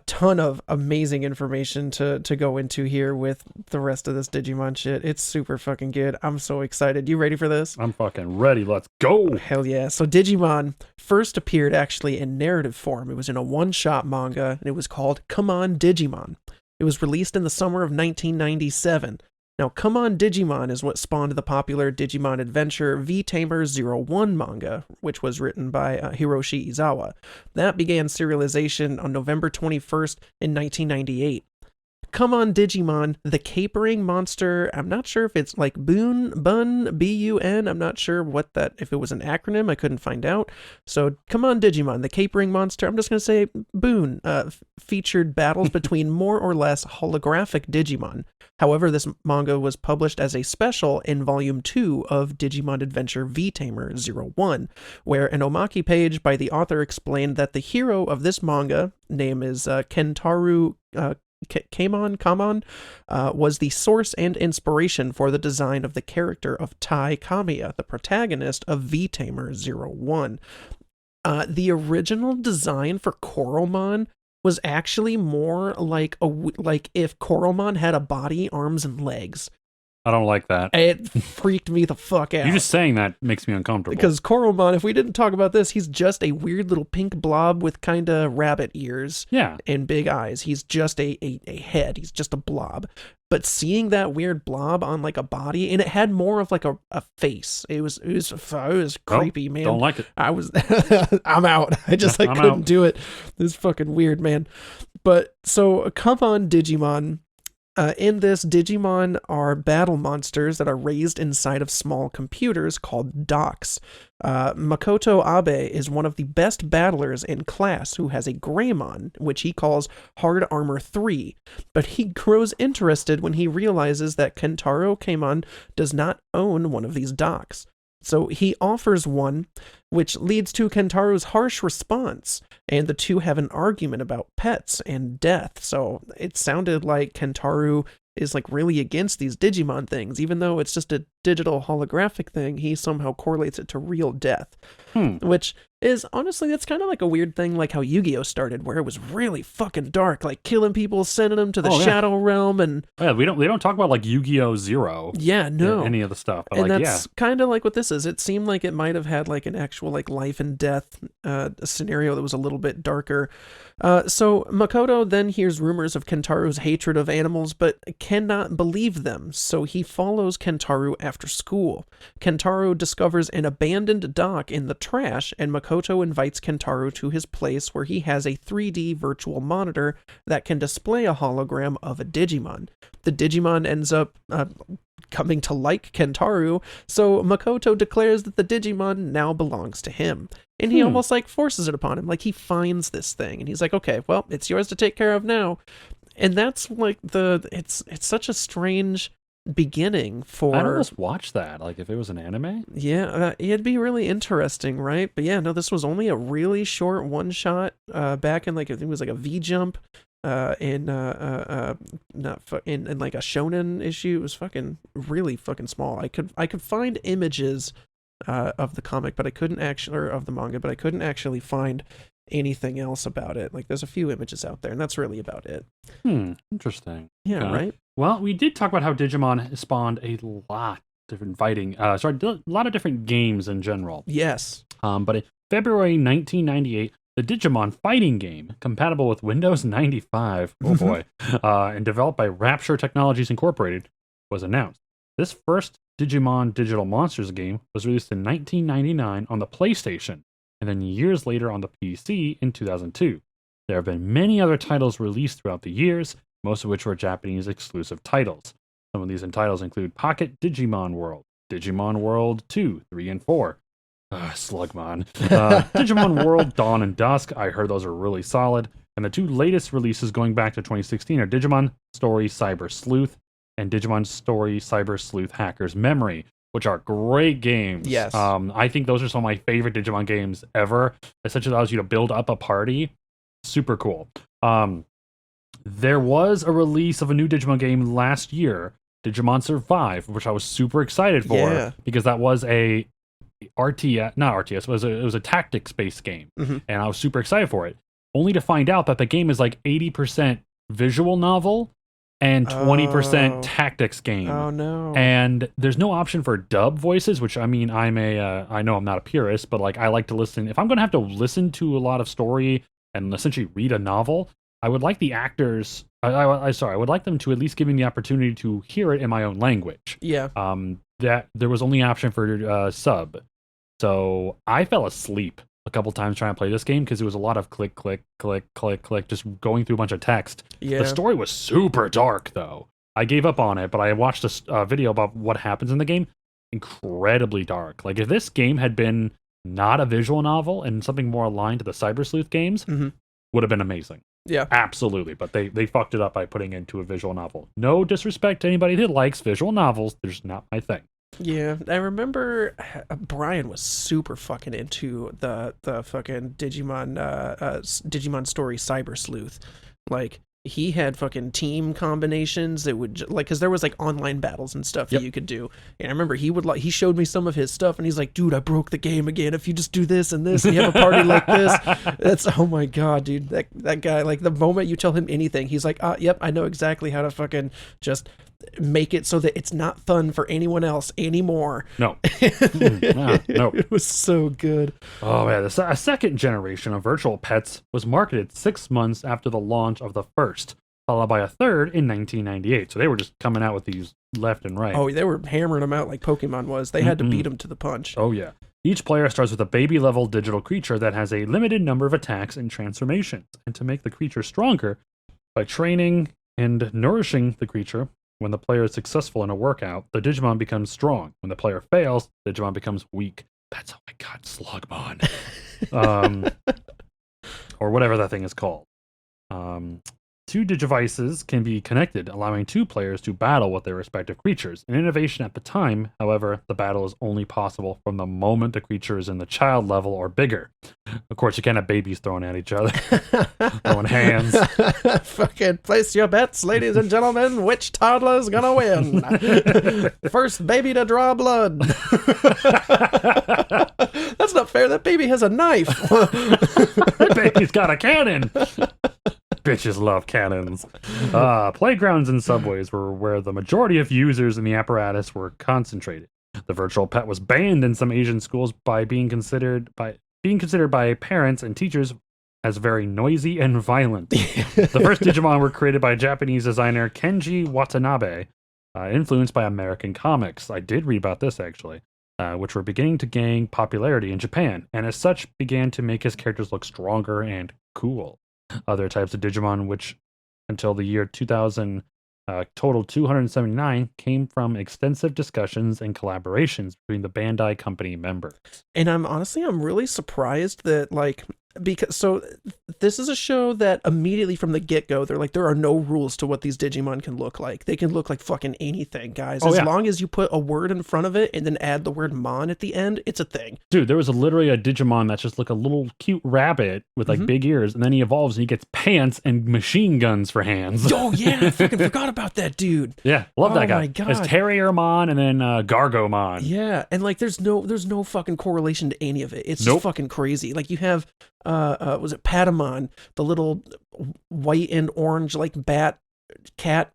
ton of amazing information to go into here with the rest of this Digimon shit. It's super fucking good. I'm so excited. You ready for this? I'm fucking ready. Let's go. Hell yeah. So Digimon first appeared actually in narrative form. It was in a one-shot manga, and it was called Come On Digimon. It was released in the summer of 1997. Now, Come On Digimon is what spawned the popular Digimon Adventure V-Tamer 01 manga, which was written by Hiroshi Izawa. That began serialization on November 21st in 1998. Come On Digimon, the capering monster. I'm not sure if it's like Bun, B-U-N. I'm not sure if it was an acronym. I couldn't find out. So Come On Digimon, the capering monster. I'm just going to say Boon, featured battles between more or less holographic Digimon. However, this manga was published as a special in Volume 2 of Digimon Adventure V-Tamer 01, where an omaki page by the author explained that the hero of this manga, name is Kentaro Kamon, was the source and inspiration for the design of the character of Tai Kamiya, the protagonist of V-Tamer 01. The original design for Koromon was actually more like if Koromon had a body, arms, and legs. I don't like that. It freaked me the fuck out. You just saying that makes me uncomfortable. Because Koromon, if we didn't talk about this, he's just a weird little pink blob with kind of rabbit ears. Yeah. And big eyes. He's just a head. He's just a blob. But seeing that weird blob on like a body, and it had more of like a face. It was creepy, man. Don't like it. I'm out. I couldn't do it. This is fucking weird, man. But so Come On Digimon. In this, Digimon are battle monsters that are raised inside of small computers called docks. Makoto Abe is one of the best battlers in class who has a Greymon, which he calls Hard Armor 3. But he grows interested when he realizes that Kentaro Kamon does not own one of these docks. So he offers one, which leads to Kentaro's harsh response, and the two have an argument about pets and death. So it sounded like Kentaro is like really against these Digimon things, even though it's just a digital holographic thing. He somehow correlates it to real death, which is honestly, that's kind of like a weird thing, like how Yu-Gi-Oh started, where it was really fucking dark, like killing people, sending them to the Shadow Realm, and they don't talk about like Yu-Gi-Oh! Zero. Yeah, no, any of the stuff. But and that's kind of like what this is. It seemed like it might have had like an actual like life and death scenario that was a little bit darker. So Makoto then hears rumors of Kentaro's hatred of animals, but cannot believe them. So he follows Kentaro after school. Kentaro discovers an abandoned dock in the trash, and Makoto invites Kentaro to his place where he has a 3D virtual monitor that can display a hologram of a Digimon. The Digimon ends up coming to like Kentaro, so Makoto declares that the Digimon now belongs to him. And he almost like forces it upon him, like he finds this thing, and he's like, okay, well, it's yours to take care of now. And that's like it's such a strange beginning for... I'd almost watch that, like if it was an anime. Yeah, it'd be really interesting, right? But yeah, no, this was only a really short one shot back in like, I think it was like a V-Jump in like a shonen issue. It was fucking really fucking small. I could find images of the comic, but I couldn't actually, or of the manga, but I couldn't actually find anything else about it. Like there's a few images out there, and that's really about it. Interesting. Yeah, right? Well, we did talk about how Digimon spawned a lot of different fighting, a lot of different games in general. Yes. But in February 1998, the Digimon fighting game, compatible with Windows 95, oh boy, and developed by Rapture Technologies Incorporated, was announced. This first Digimon Digital Monsters game was released in 1999 on the PlayStation, and then years later on the PC in 2002. There have been many other titles released throughout the years, most of which were Japanese exclusive titles. Some of these titles include Pocket Digimon World, Digimon World 2, 3, and 4. Slugmon. Digimon World Dawn and Dusk. I heard those are really solid. And the two latest releases going back to 2016 are Digimon Story Cyber Sleuth and Digimon Story Cyber Sleuth Hacker's Memory, which are great games. Yes. I think those are some of my favorite Digimon games ever. It essentially allows you to build up a party. Super cool. There was a release of a new Digimon game last year, Digimon Survive, which I was super excited for because that was a it was a tactics-based game, and I was super excited for it. Only to find out that the game is like 80% visual novel and 20% tactics game. Oh no! And there's no option for dub voices, which I mean, I know I'm not a purist, but like I like to listen. If I'm gonna have to listen to a lot of story and essentially read a novel, I would like the actors. I would like them to at least give me the opportunity to hear it in my own language. Yeah. That there was only option for sub, so I fell asleep a couple times trying to play this game because it was a lot of click, click, click, click, click, just going through a bunch of text. Yeah. The story was super dark, though. I gave up on it, but I watched a video about what happens in the game. Incredibly dark. Like, if this game had been not a visual novel and something more aligned to the Cyber Sleuth games, would have been amazing. Yeah. Absolutely. But they fucked it up by putting it into a visual novel. No disrespect to anybody that likes visual novels. There's not my thing. Yeah, I remember Brian was super fucking into the fucking Digimon Story Cyber Sleuth. Like, he had fucking team combinations that would like, because there was like online battles and stuff that you could do. And I remember he showed me some of his stuff, and he's like, "Dude, I broke the game again. If you just do this and this, and you have a party like this, that's oh my god, dude. That guy, like, the moment you tell him anything, he's like, yep, I know exactly how to fucking just make it so that it's not fun for anyone else anymore." No. No. It was so good. Oh man, a second generation of virtual pets was marketed 6 months after the launch of the first, followed by a third in 1998. So they were just coming out with these left and right. Oh, they were hammering them out like Pokemon was. They had to beat them to the punch. Oh yeah. Each player starts with a baby-level digital creature that has a limited number of attacks and transformations. And to make the creature stronger, by training and nourishing the creature, when the player is successful in a workout, the Digimon becomes strong. When the player fails, the Digimon becomes weak. That's, oh my god, Slugmon. Or whatever that thing is called. Two Digivices can be connected, allowing two players to battle with their respective creatures. An innovation at the time, however, the battle is only possible from the moment the creature is in the child level or bigger. Of course, you can't have babies throwing at each other, throwing hands. Fucking place your bets, ladies and gentlemen. Which toddler's gonna win? First baby to draw blood. That's not fair. That baby has a knife. That baby's got a cannon. Bitches love cannons. Playgrounds and subways were where the majority of users in the apparatus were concentrated. The virtual pet was banned in some Asian schools by being considered by parents and teachers as very noisy and violent. The first Digimon were created by Japanese designer Kenji Watanabe, influenced by American comics. I did read about this actually, which were beginning to gain popularity in Japan, and as such began to make his characters look stronger and cool. Other types of Digimon, which until the year 2000 totaled 279, came from extensive discussions and collaborations between the Bandai company members. And I'm really surprised that, like, because so this is a show that immediately from the get-go they're like, there are no rules to what these Digimon can look like. They can look like fucking anything, guys. As long as you put a word in front of it and then add the word mon at the end, it's a thing. Dude, there was literally a Digimon that's just like a little cute rabbit with like big ears, and then he evolves and he gets pants and machine guns for hands. Oh yeah, I fucking forgot about that dude. Yeah, love that guy. Oh my god, it's Terriermon and then Gargomon. Yeah, and like there's no fucking correlation to any of it. It's just fucking crazy. Like you have was it Patamon, the little white and orange like bat cat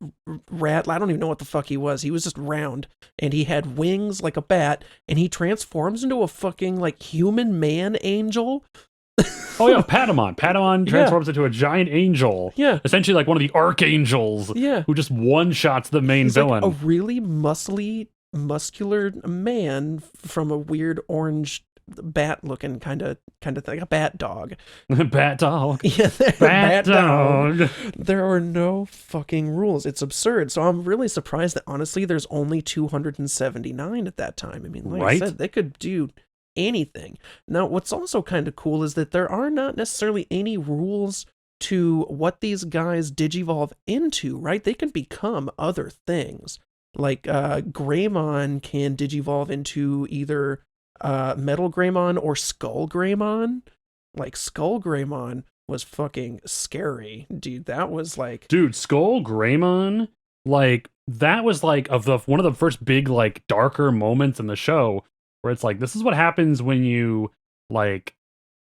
rat, I don't even know what the fuck he was just round, and he had wings like a bat, and he transforms into a fucking like human man angel. Oh yeah, Patamon transforms into a giant angel, essentially like one of the archangels, who just one-shots the main villain. Like a really muscular man from a weird orange bat looking kind of thing, like a bat dog. Bat dog. Yeah, Bat dog. There are no fucking rules. It's absurd. So I'm really surprised that honestly there's only 279 at that time. I mean, like I said, they could do anything. Now, what's also kind of cool is that there are not necessarily any rules to what these guys digivolve into, right? They can become other things. Like Greymon can digivolve into either Metal Greymon or Skull Greymon. Like Skull Greymon was fucking scary, dude. That was like, dude, Skull Greymon, like that was like one of the first big like darker moments in the show where it's like, this is what happens when you like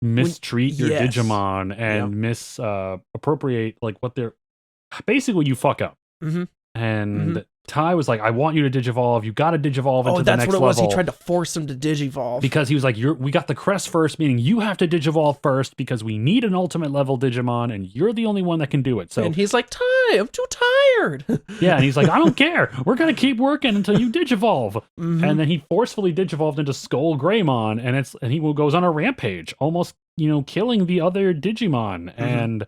mistreat your Digimon and misappropriate like what they're basically, you fuck up. And Ty was like, I want you to digivolve. You got to digivolve into the next level. Oh, that's what it was. He tried to force him to digivolve. Because he was like, we got the crest first, meaning you have to digivolve first because we need an ultimate level Digimon and you're the only one that can do it. So, and he's like, Ty, I'm too tired. Yeah, and he's like, I don't care. We're going to keep working until you digivolve. And then he forcefully digivolved into Skull Greymon, and he goes on a rampage, almost, killing the other Digimon. And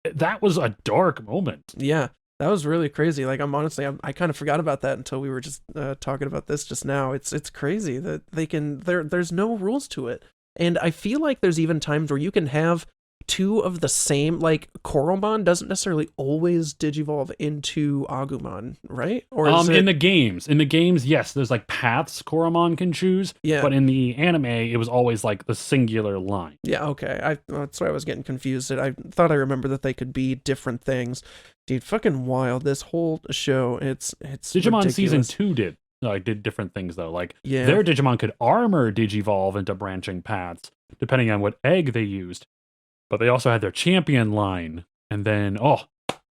that was a dark moment. Yeah. That was really crazy. Like, I kind of forgot about that until we were just talking about this just now. It's crazy that there's no rules to it. And I feel like there's even times where you can have two of the same, like Koromon doesn't necessarily always digivolve into Agumon, right? Or in the games, yes, there's like paths Koromon can choose. Yeah. But in the anime, it was always like the singular line. Yeah, okay. That's why I was getting confused. I thought I remember that they could be different things. Dude, fucking wild. This whole show, it's Digimon ridiculous. Season 2 did different things though. Like their Digimon could armor digivolve into branching paths, depending on what egg they used. But they also had their champion line, and then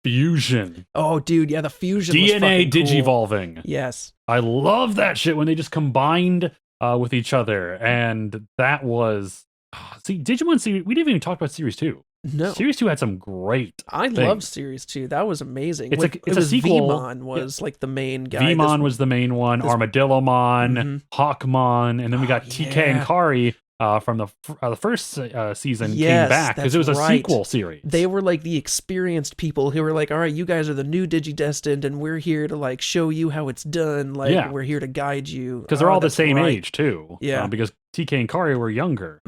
fusion. Oh, dude, yeah, the fusion. DNA was digivolving. Cool. Yes, I love that shit when they just combined with each other, and that was Digimon series. We didn't even talk about Series 2. No, Series 2 had some great. I love Series 2. That was amazing. It's a sequel. Vmon was like the main guy. Vmon was the main one. Armadillomon, Hawkmon, and then we got TK and Kari. From the first season came back because it was a sequel series. They were like the experienced people who were like, all right, you guys are the new Digidestined and we're here to like show you how it's done. Like we're here to guide you. Because they're all the same age too. Yeah. Because TK and Kari were younger.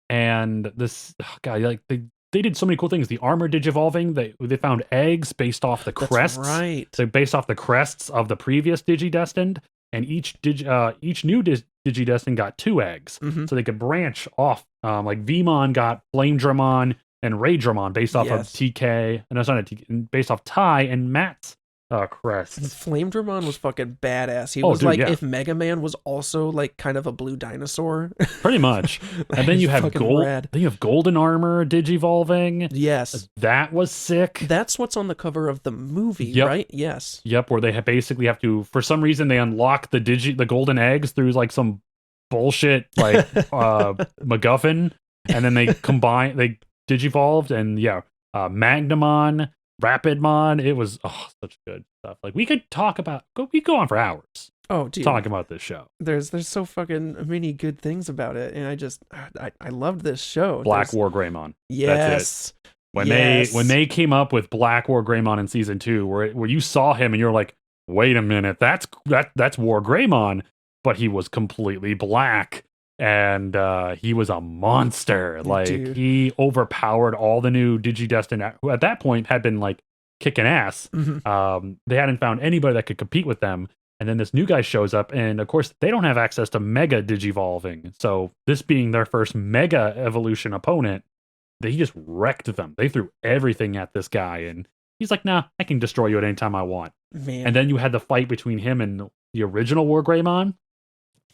And this guy, like they did so many cool things. The armor digivolving, they found eggs based off the crests. That's right. So based off the crests of the previous Digidestined. And each new Digidestined got 2 eggs, so they could branch off. Like Vmon got Flamedramon and Raydramon based off of TK, and that's not a TK, based off Ty and Matt's crests. Flamedramon was fucking badass. He was if Mega Man was also like kind of a blue dinosaur. Pretty much. And then you have Then you have Golden Armor digivolving. Yes. That was sick. That's what's on the cover of the movie, right? Yes. Yep, where they basically have to, for some reason, they unlock the golden eggs through like some bullshit like MacGuffin, and then they digivolved, and Magnamon, Rapidmon. It was such good stuff. Like we could go on for hours. Oh, dude, talking about this show. There's so fucking many good things about it, and I loved this show. War Greymon. Yes. That's it. When they came up with Black War Greymon in season 2, where you saw him and you're like, wait a minute, that's War Greymon, but he was completely black. And he was a monster. Like, he overpowered all the new Digidestined, who at that point had been like kicking ass. They hadn't found anybody that could compete with them. And then this new guy shows up, and of course they don't have access to Mega Digivolving. So this being their first Mega Evolution opponent, he just wrecked them. They threw everything at this guy, and he's like, nah, I can destroy you at any time I want. Man. And then you had the fight between him and the original War Greymon.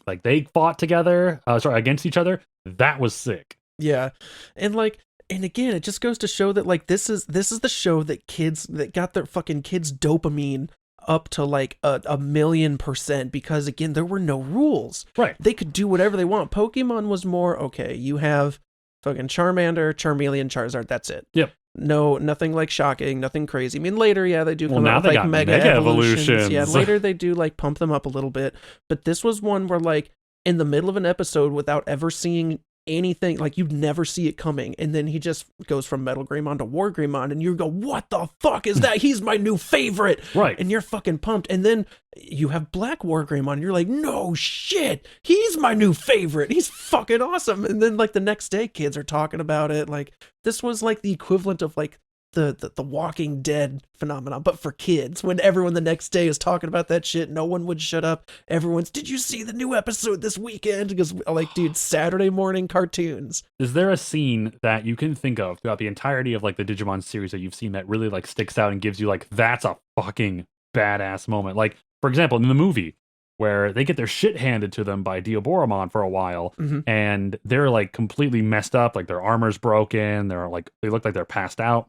Like they fought together, against each other. That was sick. Yeah, and again, it just goes to show that like this is the show that got their fucking kids' dopamine up to like a 1,000,000%, because again, there were no rules. Right. They could do whatever they want. Pokemon was more okay. You have fucking Charmander, Charmeleon, Charizard. That's it. Yep. No, nothing like shocking, nothing crazy. I mean, later, they do come out with like got mega evolutions. Yeah, later they do like pump them up a little bit. But this was one where like in the middle of an episode without ever seeing anything, like you'd never see it coming, and then he just goes from Metal Greymon to War Greymon, and you go, what the fuck is that? He's my new favorite, Right. and you're fucking pumped. And then you have Black War Greymon, and you're like, no shit, he's my new favorite, he's fucking awesome. And then like the next day kids are talking about it. Like this was like the equivalent of like the Walking Dead phenomenon, but for kids, when everyone the next day is talking about that shit, no one would shut up. Everyone's, did you see the new episode this weekend? Because like, dude, Saturday morning cartoons. Is there a scene that you can think of throughout the entirety of like the Digimon series that you've seen that really like sticks out and gives you like, that's a fucking badass moment? Like, for example, in the movie where they get their shit handed to them by Diaboromon for a while, and they're like completely messed up, like their armor's broken, they're like, they look like they're passed out.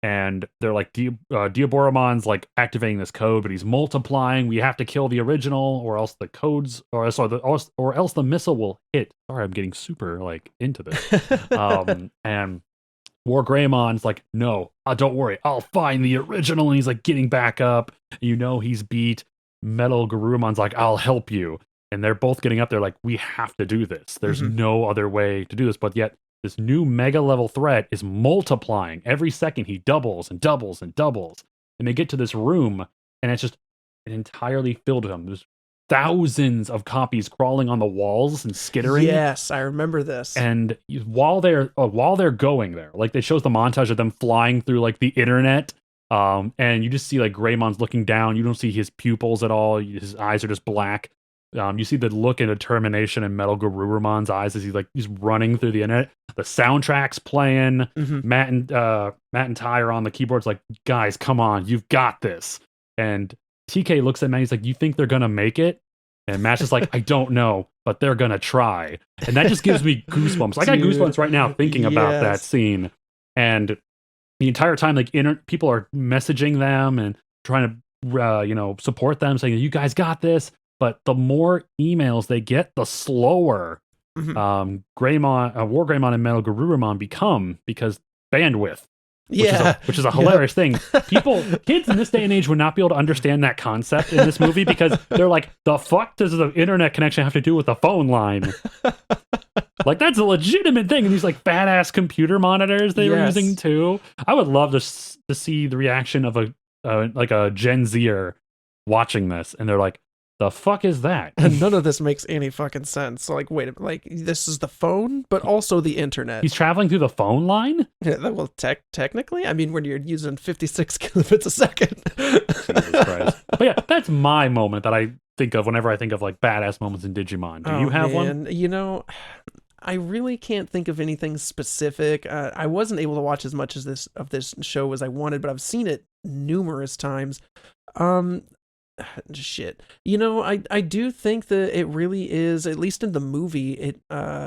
And they're like, Diaboromon's like activating this code, but he's multiplying. We have to kill the original, or else the codes, or else the missile will hit. Sorry, I'm getting super like into this. And War Greymon's like, no, don't worry, I'll find the original. And he's like getting back up. You know he's beat. Metal Garurumon's like, I'll help you. And they're both getting up there like, we have to do this. There's no other way to do this. But yet, this new mega level threat is multiplying. Every second he doubles and doubles and doubles. And they get to this room and it's just entirely filled with them. There's thousands of copies crawling on the walls and skittering. Yes, I remember this. And while they're going there, like it shows the montage of them flying through like the internet. And you just see like Greymon's looking down. You don't see his pupils at all. His eyes are just black. You see the look and determination in Metal Garurumon's eyes as he's running through the internet. The soundtrack's playing. Matt and Ty are on the keyboards like, guys, come on, you've got this. And TK looks at Matt, he's like, you think they're gonna make it? And Matt's just like, I don't know, but they're gonna try. And that just gives me goosebumps. I got goosebumps right now thinking about that scene. And the entire time, like people are messaging them and trying to support them, saying, you guys got this. But the more emails they get, the slower War Greymon and Metal Garurumon become, because bandwidth, which is a hilarious thing. Kids in this day and age would not be able to understand that concept in this movie because they're like, the fuck does the internet connection have to do with the phone line? Like, that's a legitimate thing. And these like badass computer monitors they were using too. I would love to see the reaction of a Gen Zer watching this, and they're like, the fuck is that? And none of this makes any fucking sense. So like, wait a minute, like this is the phone, but also the internet. He's traveling through the phone line? Yeah, well, technically, I mean, when you're using 56 kilobits a second. Jesus Christ. But yeah, that's my moment that I think of whenever I think of like badass moments in Digimon. Do you have one? You know, I really can't think of anything specific. I wasn't able to watch as much of this show as I wanted, but I've seen it numerous times. Shit. You know, I do think that it really is, at least in the movie, it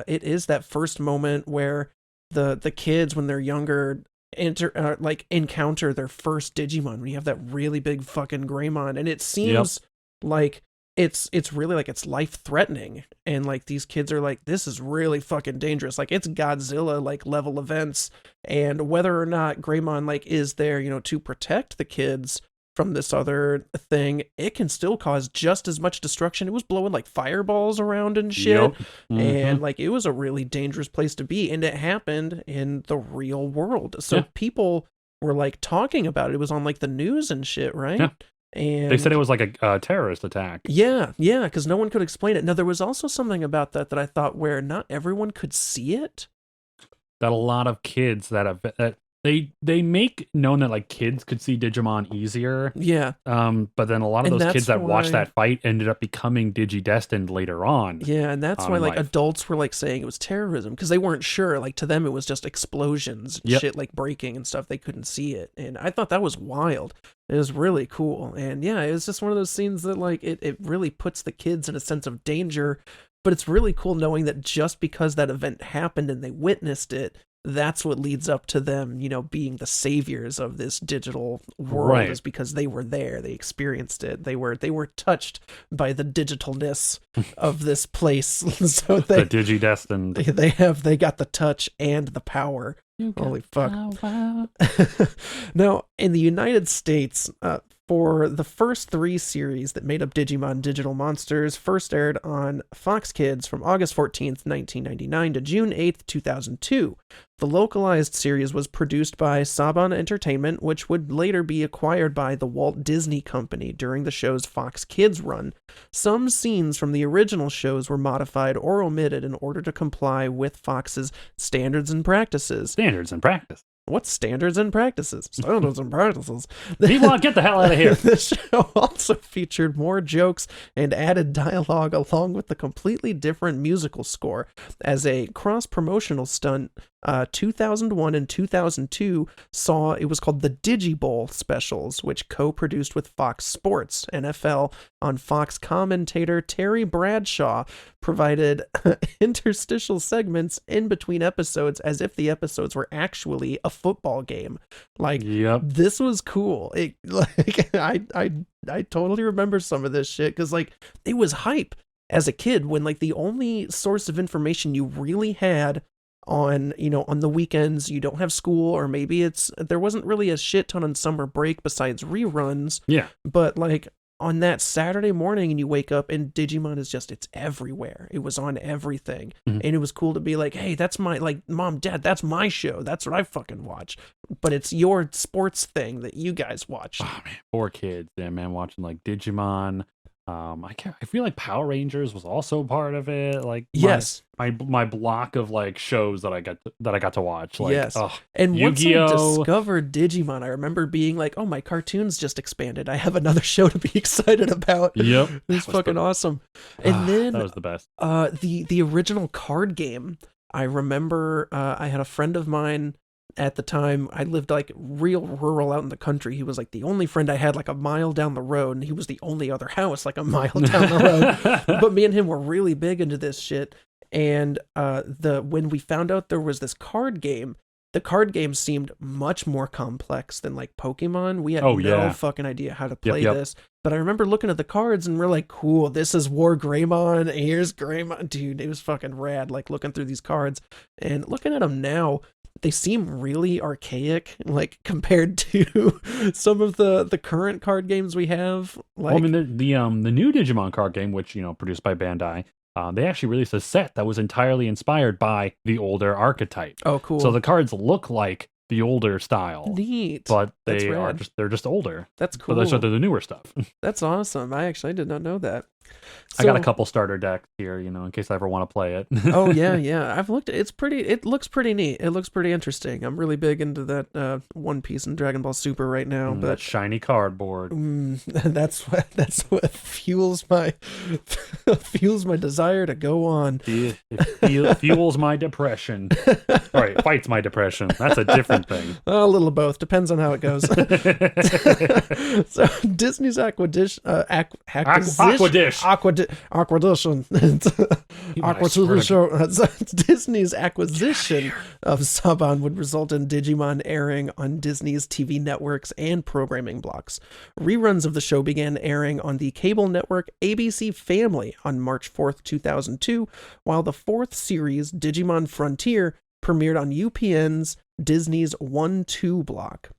is that first moment where the kids, when they're younger, encounter their first Digimon, when you have that really big fucking Greymon, and it seems like it's really like it's life threatening, and like these kids are like, this is really fucking dangerous, like it's Godzilla like level events. And whether or not Greymon like is there, you know, to protect the kids from this other thing, it can still cause just as much destruction. It was blowing like fireballs around and shit. And like it was a really dangerous place to be, and it happened in the real world. So people were like talking about it. It was on like the news and shit, right? And they said it was like a terrorist attack. Yeah, because no one could explain it. Now there was also something about that I thought, where not everyone could see it. That a lot of kids that they make known that like kids could see Digimon easier. Yeah. But then a lot of those kids that watched that fight ended up becoming Digidestined later on. Yeah, and that's why like adults were like saying it was terrorism, because they weren't sure. Like to them it was just explosions, shit like breaking and stuff. They couldn't see it. And I thought that was wild. It was really cool. And yeah, it was just one of those scenes that like it really puts the kids in a sense of danger. But it's really cool knowing that just because that event happened and they witnessed it, that's what leads up to them, you know, being the saviors of this digital world, is because they were there, they experienced it, they were touched by the digitalness of this place. So the Digidestined. They got the touch and the power. Holy fuck. Now, in the United States, for the first 3 series that made up Digimon Digital Monsters, first aired on Fox Kids from August 14th, 1999 to June 8th, 2002. The localized series was produced by Saban Entertainment, which would later be acquired by the Walt Disney Company during the show's Fox Kids run. Some scenes from the original shows were modified or omitted in order to comply with Fox's standards and practices. Standards and practice. What's standards and practices? Standards and practices. P-Wad, get the hell out of here. The show also featured more jokes and added dialogue along with the completely different musical score. As a cross-promotional stunt, 2001 and 2002 saw it was called the Digibowl specials, which co-produced with Fox Sports. NFL on Fox commentator Terry Bradshaw provided interstitial segments in between episodes as if the episodes were actually a football game. Like, Yep. this was cool. It, like, I totally remember some of this shit because, like, it was hype as a kid when, like, the only source of information you really had on, you know, on the weekends, you don't have school, or maybe there wasn't really a shit ton on summer break besides reruns. Yeah. But, like, on that Saturday morning and you wake up and Digimon is just, it's everywhere. It was on everything. Mhm. And it was cool to be like, hey, that's my, like, Mom, Dad, that's my show. That's what I fucking watch. But it's your sports thing that you guys watch. Oh man, poor kids. Yeah, man, watching like Digimon. I feel like Power Rangers was also part of it. Like, Yes. my block of like shows that I got to watch. Like, Yes. oh, And once I Yu-Gi-Oh! discovered Digimon, I remember being like, oh, my cartoons just expanded. I have another show to be excited about. Yep. It's fucking awesome. And then that was the best. the original card game, I remember I had a friend of mine at the time. I lived like real rural out in the country. He was like the only friend I had like a mile down the road, and he was the only other house like a mile down the road. But me and him were really big into this shit. And when we found out there was this card game, the card game seemed much more complex than like Pokemon. We had no fucking idea how to play this. But I remember looking at the cards and we're like, cool, this is War Greymon. Here's Greymon. Dude, it was fucking rad, like looking through these cards. And looking at them now, they seem really archaic, like compared to some of the current card games we have. Like, Well, I mean, the new Digimon card game, which, you know, produced by Bandai, they actually released a set that was entirely inspired by the older archetype. oh, cool. So the cards look like the older style, Neat. but That's they're rad. just older. That's So cool. they're the newer stuff. That's awesome. I did not know that. I got a So- couple starter decks here, you know, in case I ever want to play it. Oh yeah. I've looked. It looks pretty neat. It looks pretty interesting. I'm really big into that One Piece and Dragon Ball Super right now. that But shiny cardboard. that's what fuels my desire to go on. It fuels my depression. Sorry, fights my depression. That's a different thing. A little of both. Depends on how it goes. So Disney's acquisition. Disney's acquisition of Saban would result in Digimon airing on Disney's TV networks and programming blocks. Reruns of the show began airing on the cable network ABC Family on March 4th, 2002, while the fourth series, Digimon Frontier, premiered on UPN's Disney's 1-2 block.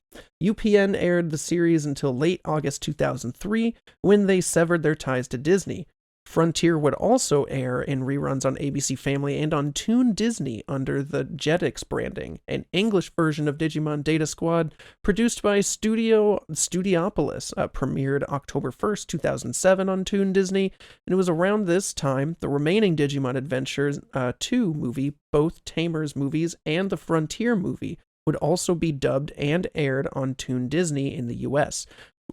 UPN aired the series until late August 2003, when they severed their ties to Disney. Frontier would also air in reruns on ABC Family and on Toon Disney under the Jetix branding, an English version of Digimon Data Squad produced by Studiopolis, premiered October 1st, 2007 on Toon Disney, and it was around this time the remaining Digimon Adventures 2 movie, both Tamers movies and the Frontier movie, would also be dubbed and aired on Toon Disney in the US,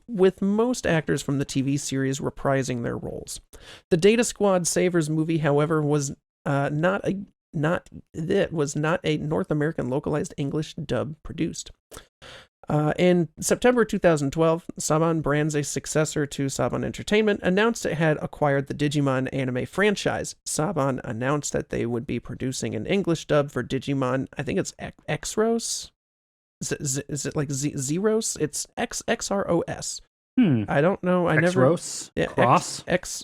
with most actors from the TV series reprising their roles. The Data Squad Savers movie, however, was not a North American localized English dub produced. In September 2012, Saban Brands, a successor to Saban Entertainment, announced it had acquired the Digimon anime franchise. Saban announced that they would be producing an English dub for Digimon. I think it's Xros. Is it like Zeros? It's XROS. I don't know. I never. Cross.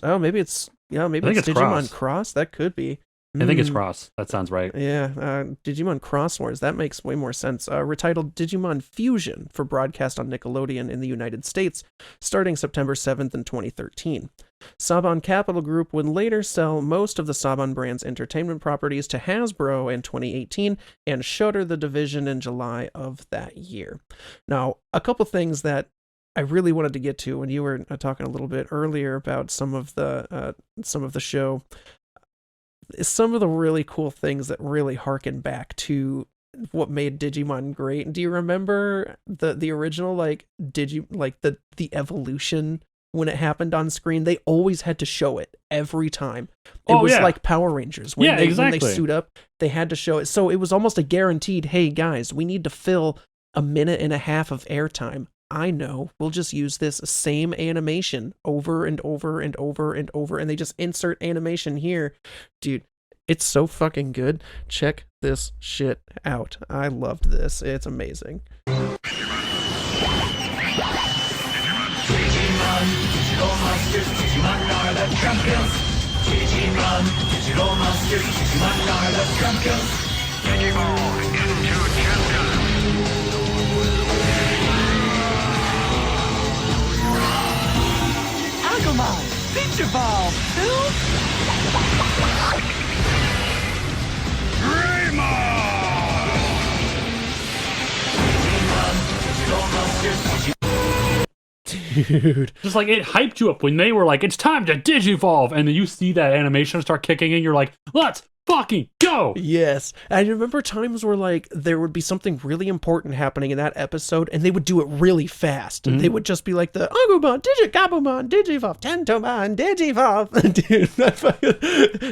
Oh, maybe it's I think Digimon it's Cross. That could be. I think it's Cross. That sounds right. Yeah, Digimon Cross Wars. That makes way more sense. Retitled Digimon Fusion for broadcast on Nickelodeon in the United States, starting September 7th in 2013. Saban Capital Group would later sell most of the Saban brand's entertainment properties to Hasbro in 2018 and shutter the division in July of that year. Now, a couple things that I really wanted to get to when you were talking a little bit earlier about some of the show. Some of the really cool things that really harken back to what made Digimon great. Do you remember the original the evolution when it happened on screen? They always had to show it every time. It was like Power Rangers. When they suit up, they had to show it. So it was almost a guaranteed, hey guys, we need to fill a minute and a half of airtime. I know, we'll just use this same animation over and over and over and over, and they just insert animation here. Dude, it's so fucking good. Check this shit out. I loved this. It's amazing. Digimon, digital monsters, Digimon are the champions. Digimon, digital monsters, Digimon are the champions. Digimon into champions. Agumon, Digivolve, Dude. Just like it hyped you up when they were like, it's time to Digivolve. And then you see that animation start kicking in. You're like, let's fucking go. Yes. I remember times where like there would be something really important happening in that episode and they would do it really fast. And they would just be like the Agumon, Digigabumon, Digivolve, Tentomon, Digivolve. Dude,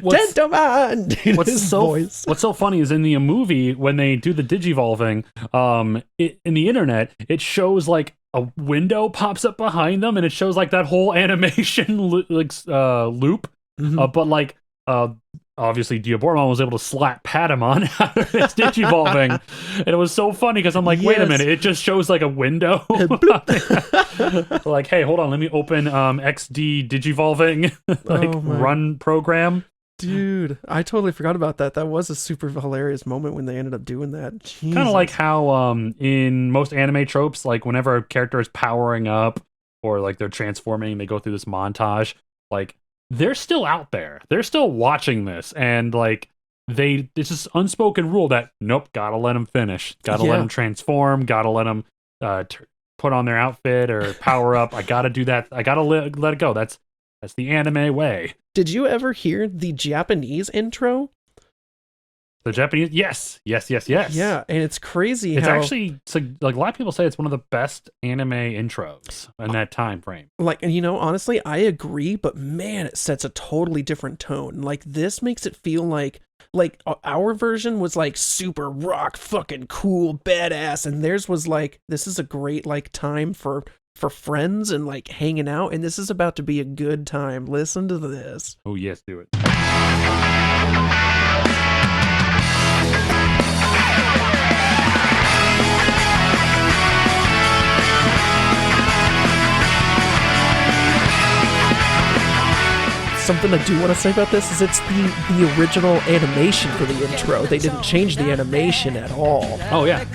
Tentomon. Dude, What's so funny is in the movie when they do the Digivolving, in the internet, it shows like a window pops up behind them and it shows like that whole animation loop. But like obviously Diabormon was able to slap Patamon out of its Digivolving. And it was so funny because I'm like, wait a minute, it just shows like a window. Like, hey, hold on, let me open XD Digivolving run program. Dude, I totally forgot about that. That was a super hilarious moment when they ended up doing that. Kind of like how in most anime tropes, like whenever a character is powering up or like they're transforming, they go through this montage, like they're still out there. They're still watching this. And like it's this unspoken rule that, nope, gotta let them finish. Gotta let them transform. Gotta let them put on their outfit or power up. I gotta do that. I gotta let it go. That's the anime way. Did you ever hear the Japanese intro? The Japanese, yes. Yeah, and it's crazy. It's actually like a lot of people say it's one of the best anime intros in that time frame. Like, you know, honestly, I agree, but man, it sets a totally different tone. Like this makes it feel like our version was like super rock, fucking cool, badass, and theirs was like, this is a great like time for friends and like hanging out, and this is about to be a good time. Listen to this. Oh yes, do it. Something I do want to say about this is it's the original animation for the intro. They didn't change the animation at all. Oh yeah.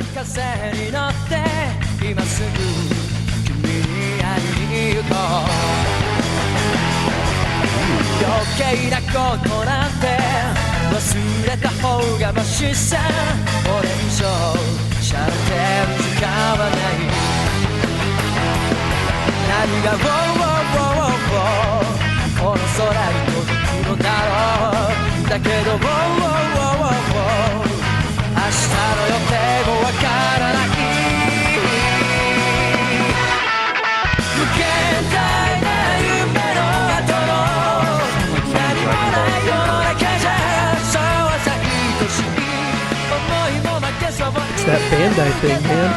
It's that Bandai thing, man.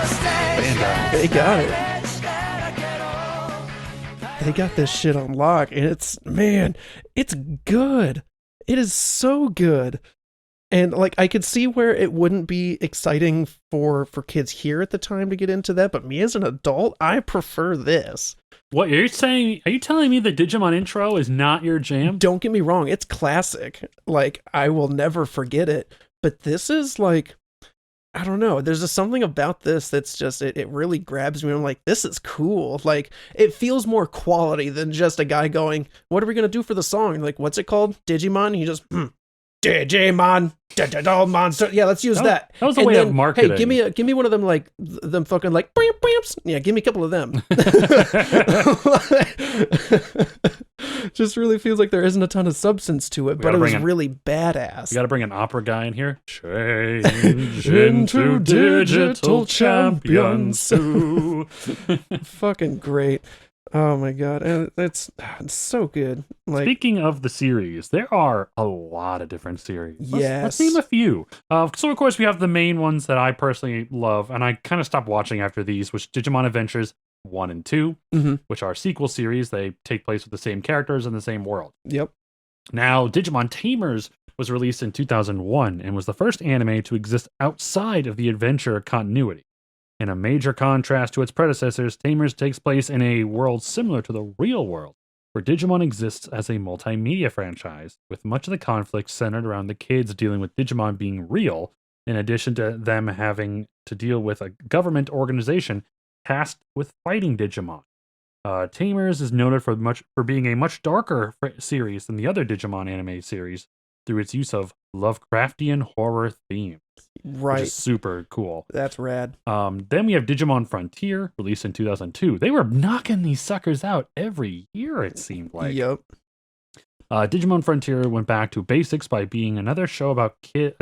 Bandai. They got it. They got this shit on lock, and it's good. It is so good. And like I could see where it wouldn't be exciting for kids here at the time to get into that, but me as an adult, I prefer this. What are you saying? Are you telling me the Digimon intro is not your jam? Don't get me wrong, it's classic. Like, I will never forget it. But this is like, I don't know. There's just something about this that's just, it really grabs me. I'm like, this is cool. Like, it feels more quality than just a guy going, what are we going to do for the song? Like, what's it called? Digimon? You just, Digimon, monster. Yeah, let's use that. That was a And way then, of marketing. Hey, give me one of them, like, them fucking, like, beep, beeps. Yeah, give me a couple of them. Just really feels like there isn't a ton of substance to it, but it was really badass. You got to bring an opera guy in here. Change into digital champions. Fucking great. Oh my god, and it's so good. Like, speaking of the series, there are a lot of different series. Let's Yes. name a few. So of course we have the main ones that I personally love, and I kind of stopped watching after these, which Digimon Adventures 1 and 2, which are sequel series. They take place with the same characters in the same world. Yep. Now, Digimon Tamers was released in 2001 and was the first anime to exist outside of the adventure continuity. In a major contrast to its predecessors, Tamers takes place in a world similar to the real world, where Digimon exists as a multimedia franchise, with much of the conflict centered around the kids dealing with Digimon being real, in addition to them having to deal with a government organization tasked with fighting Digimon. Tamers is noted for being a much darker series than the other Digimon anime series through its use of Lovecraftian horror themes. Right. Which is super cool. That's rad. Then we have Digimon Frontier, released in 2002. They were knocking these suckers out every year, it seemed like. Yep. Digimon Frontier went back to basics by being another show about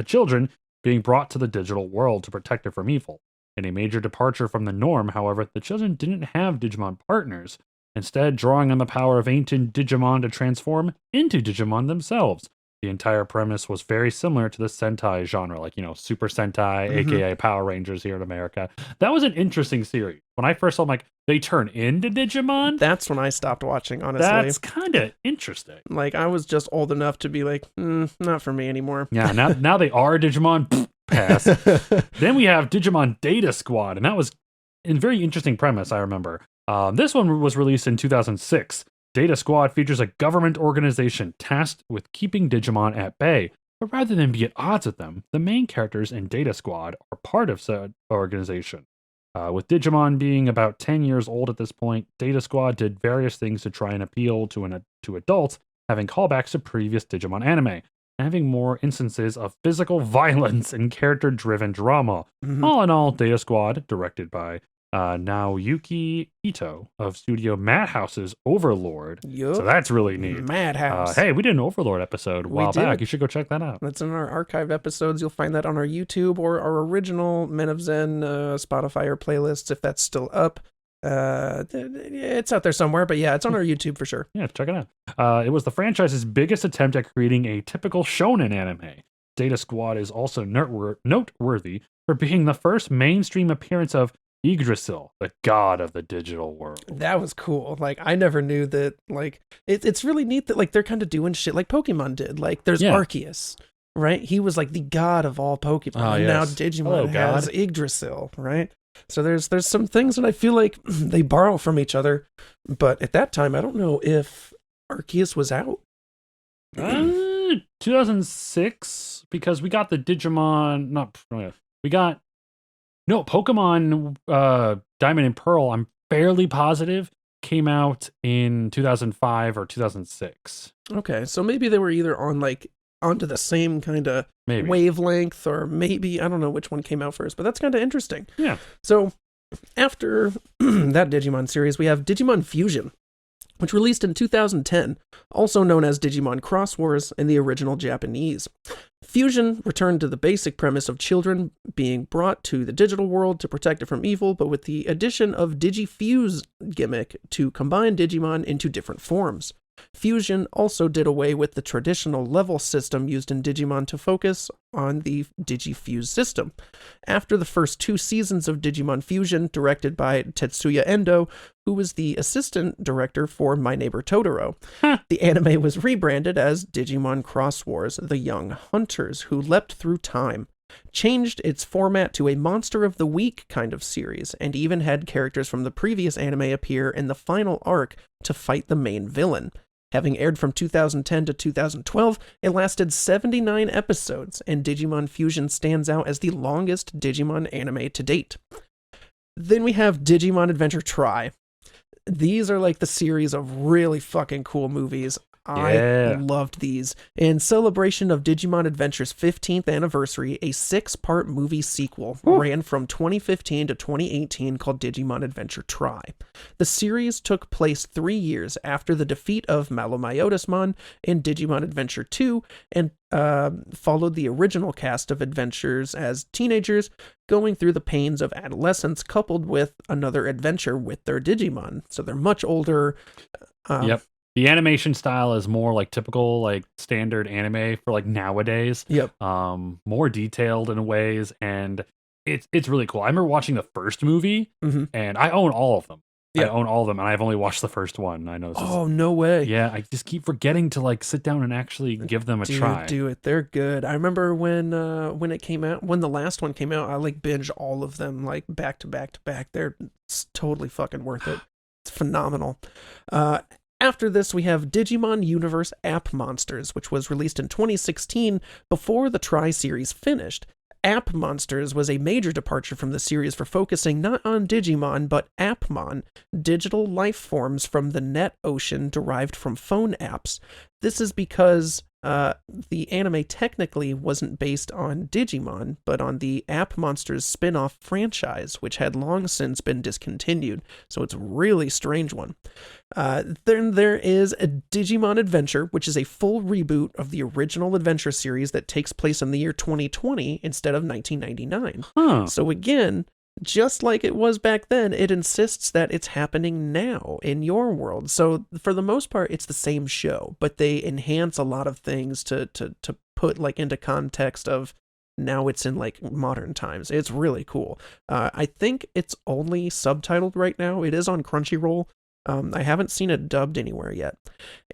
children being brought to the digital world to protect it from evil. In a major departure from the norm, however, the children didn't have Digimon partners, instead drawing on the power of ancient Digimon to transform into Digimon themselves. The entire premise was very similar to the Sentai genre, like, Super Sentai, aka Power Rangers here in America. That was an interesting series. When I first saw them, like, they turn into Digimon. That's when I stopped watching, honestly. That's kind of interesting. Like, I was just old enough to be like, not for me anymore. Yeah, now they are Digimon. Pass. Then we have Digimon Data Squad, and that was a very interesting premise, I remember. This one was released in 2006. Data Squad features a government organization tasked with keeping Digimon at bay, but rather than be at odds with them, the main characters in Data Squad are part of said organization. With Digimon being about 10 years old at this point, Data Squad did various things to try and appeal to adults, having callbacks to previous Digimon anime, and having more instances of physical violence and character-driven drama. All in all, Data Squad, directed by Naoyuki Ito of Studio Madhouse's Overlord. Yup. So that's really neat. Madhouse. Hey, we did an Overlord episode a while back. You should go check that out. That's in our archive episodes. You'll find that on our YouTube or our original Men of Zen Spotify or playlists, if that's still up. It's out there somewhere, but yeah, it's on our YouTube for sure. Yeah, check it out. It was the franchise's biggest attempt at creating a typical shonen anime. Data Squad is also noteworthy for being the first mainstream appearance of Yggdrasil, the god of the digital world. That was cool. Like, I never knew that. Like, it's really neat that, like, they're kind of doing shit like Pokemon did. Like, there's Arceus, right? He was like the god of all Pokemon. Oh, and yes. now Digimon has Yggdrasil, right? So there's some things that I feel like they borrow from each other. But at that time, I don't know if Arceus was out. 2006, because we got the Digimon. Pokemon Diamond and Pearl, I'm fairly positive, came out in 2005 or 2006. Okay, so maybe they were either on, like, onto the same kind of wavelength, or maybe, I don't know which one came out first, but that's kind of interesting. Yeah. So after that Digimon series, we have Digimon Fusion, which released in 2010, also known as Digimon Cross Wars in the original Japanese. Fusion returned to the basic premise of children being brought to the digital world to protect it from evil, but with the addition of DigiFuse gimmick to combine Digimon into different forms. Fusion also did away with the traditional level system used in Digimon to focus on the DigiFuse system. After the first 2 seasons of Digimon Fusion, directed by Tetsuya Endo, who was the assistant director for My Neighbor Totoro, the anime was rebranded as Digimon Cross Wars: The Young Hunters Who Leapt Through Time. changed its format to a Monster of the Week kind of series, and even had characters from the previous anime appear in the final arc to fight the main villain. Having aired from 2010 to 2012, it lasted 79 episodes, and Digimon Fusion stands out as the longest Digimon anime to date. Then we have Digimon Adventure Tri. These are like the series of really fucking cool movies. I loved these. In celebration of Digimon Adventure's 15th anniversary, a 6-part movie sequel ran from 2015 to 2018 called Digimon Adventure Tri. The series took place 3 years after the defeat of Malomyotismon in Digimon Adventure 2 and followed the original cast of adventures as teenagers going through the pains of adolescence coupled with another adventure with their Digimon. So they're much older. Yep. The animation style is more like typical, like standard anime for like nowadays. Yep. More detailed in ways, and it's really cool. I remember watching the first movie, and I own all of them. Yeah. I own all of them, and I've only watched the first one. I know. Oh, no way. Yeah, I just keep forgetting to like sit down and actually give them a try. Do it. They're good. I remember when it came out, when the last one came out, I like binged all of them like back to back to back. They're totally fucking worth it. It's phenomenal. After this, we have Digimon Universe App Monsters, which was released in 2016 before the Tri series finished. App Monsters was a major departure from the series for focusing not on Digimon, but Appmon, digital life forms from the net ocean derived from phone apps. This is because the anime technically wasn't based on Digimon, but on the App Monsters spin-off franchise, which had long since been discontinued. So it's a really strange one. Then there is a Digimon Adventure, which is a full reboot of the original Adventure series that takes place in the year 2020 instead of 1999. So again, just like it was back then, it insists that it's happening now in your world. So for the most part, it's the same show, but they enhance a lot of things to put like into context of now it's in like modern times. It's really cool. I think it's only subtitled right now. It is on Crunchyroll. I haven't seen it dubbed anywhere yet.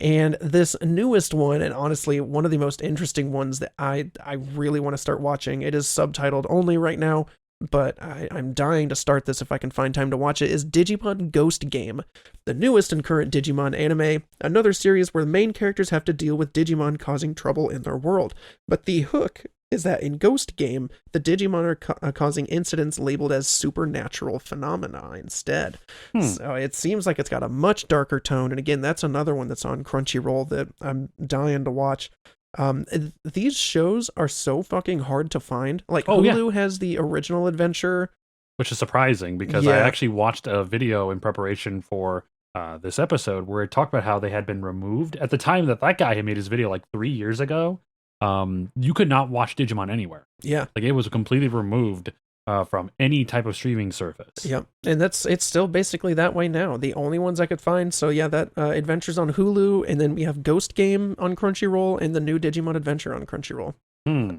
And this newest one, and honestly, one of the most interesting ones that I really want to start watching, it is subtitled only right now, but I'm dying to start this if I can find time to watch it, is Digimon Ghost Game, the newest and current Digimon anime, another series where the main characters have to deal with Digimon causing trouble in their world. But the hook is that in Ghost Game, the Digimon are causing incidents labeled as supernatural phenomena instead. So it seems like it's got a much darker tone, and again, that's another one that's on Crunchyroll that I'm dying to watch. These shows are so fucking hard to find. Like Hulu has the original Adventure, which is surprising because I actually watched a video in preparation for this episode where it talked about how they had been removed at the time that guy had made his video like 3 years ago. You could not watch Digimon anywhere. Yeah, like it was completely removed from any type of streaming service. Yep, and it's still basically that way now. The only ones I could find. So yeah, that Adventures on Hulu, and then we have Ghost Game on Crunchyroll, and the new Digimon Adventure on Crunchyroll.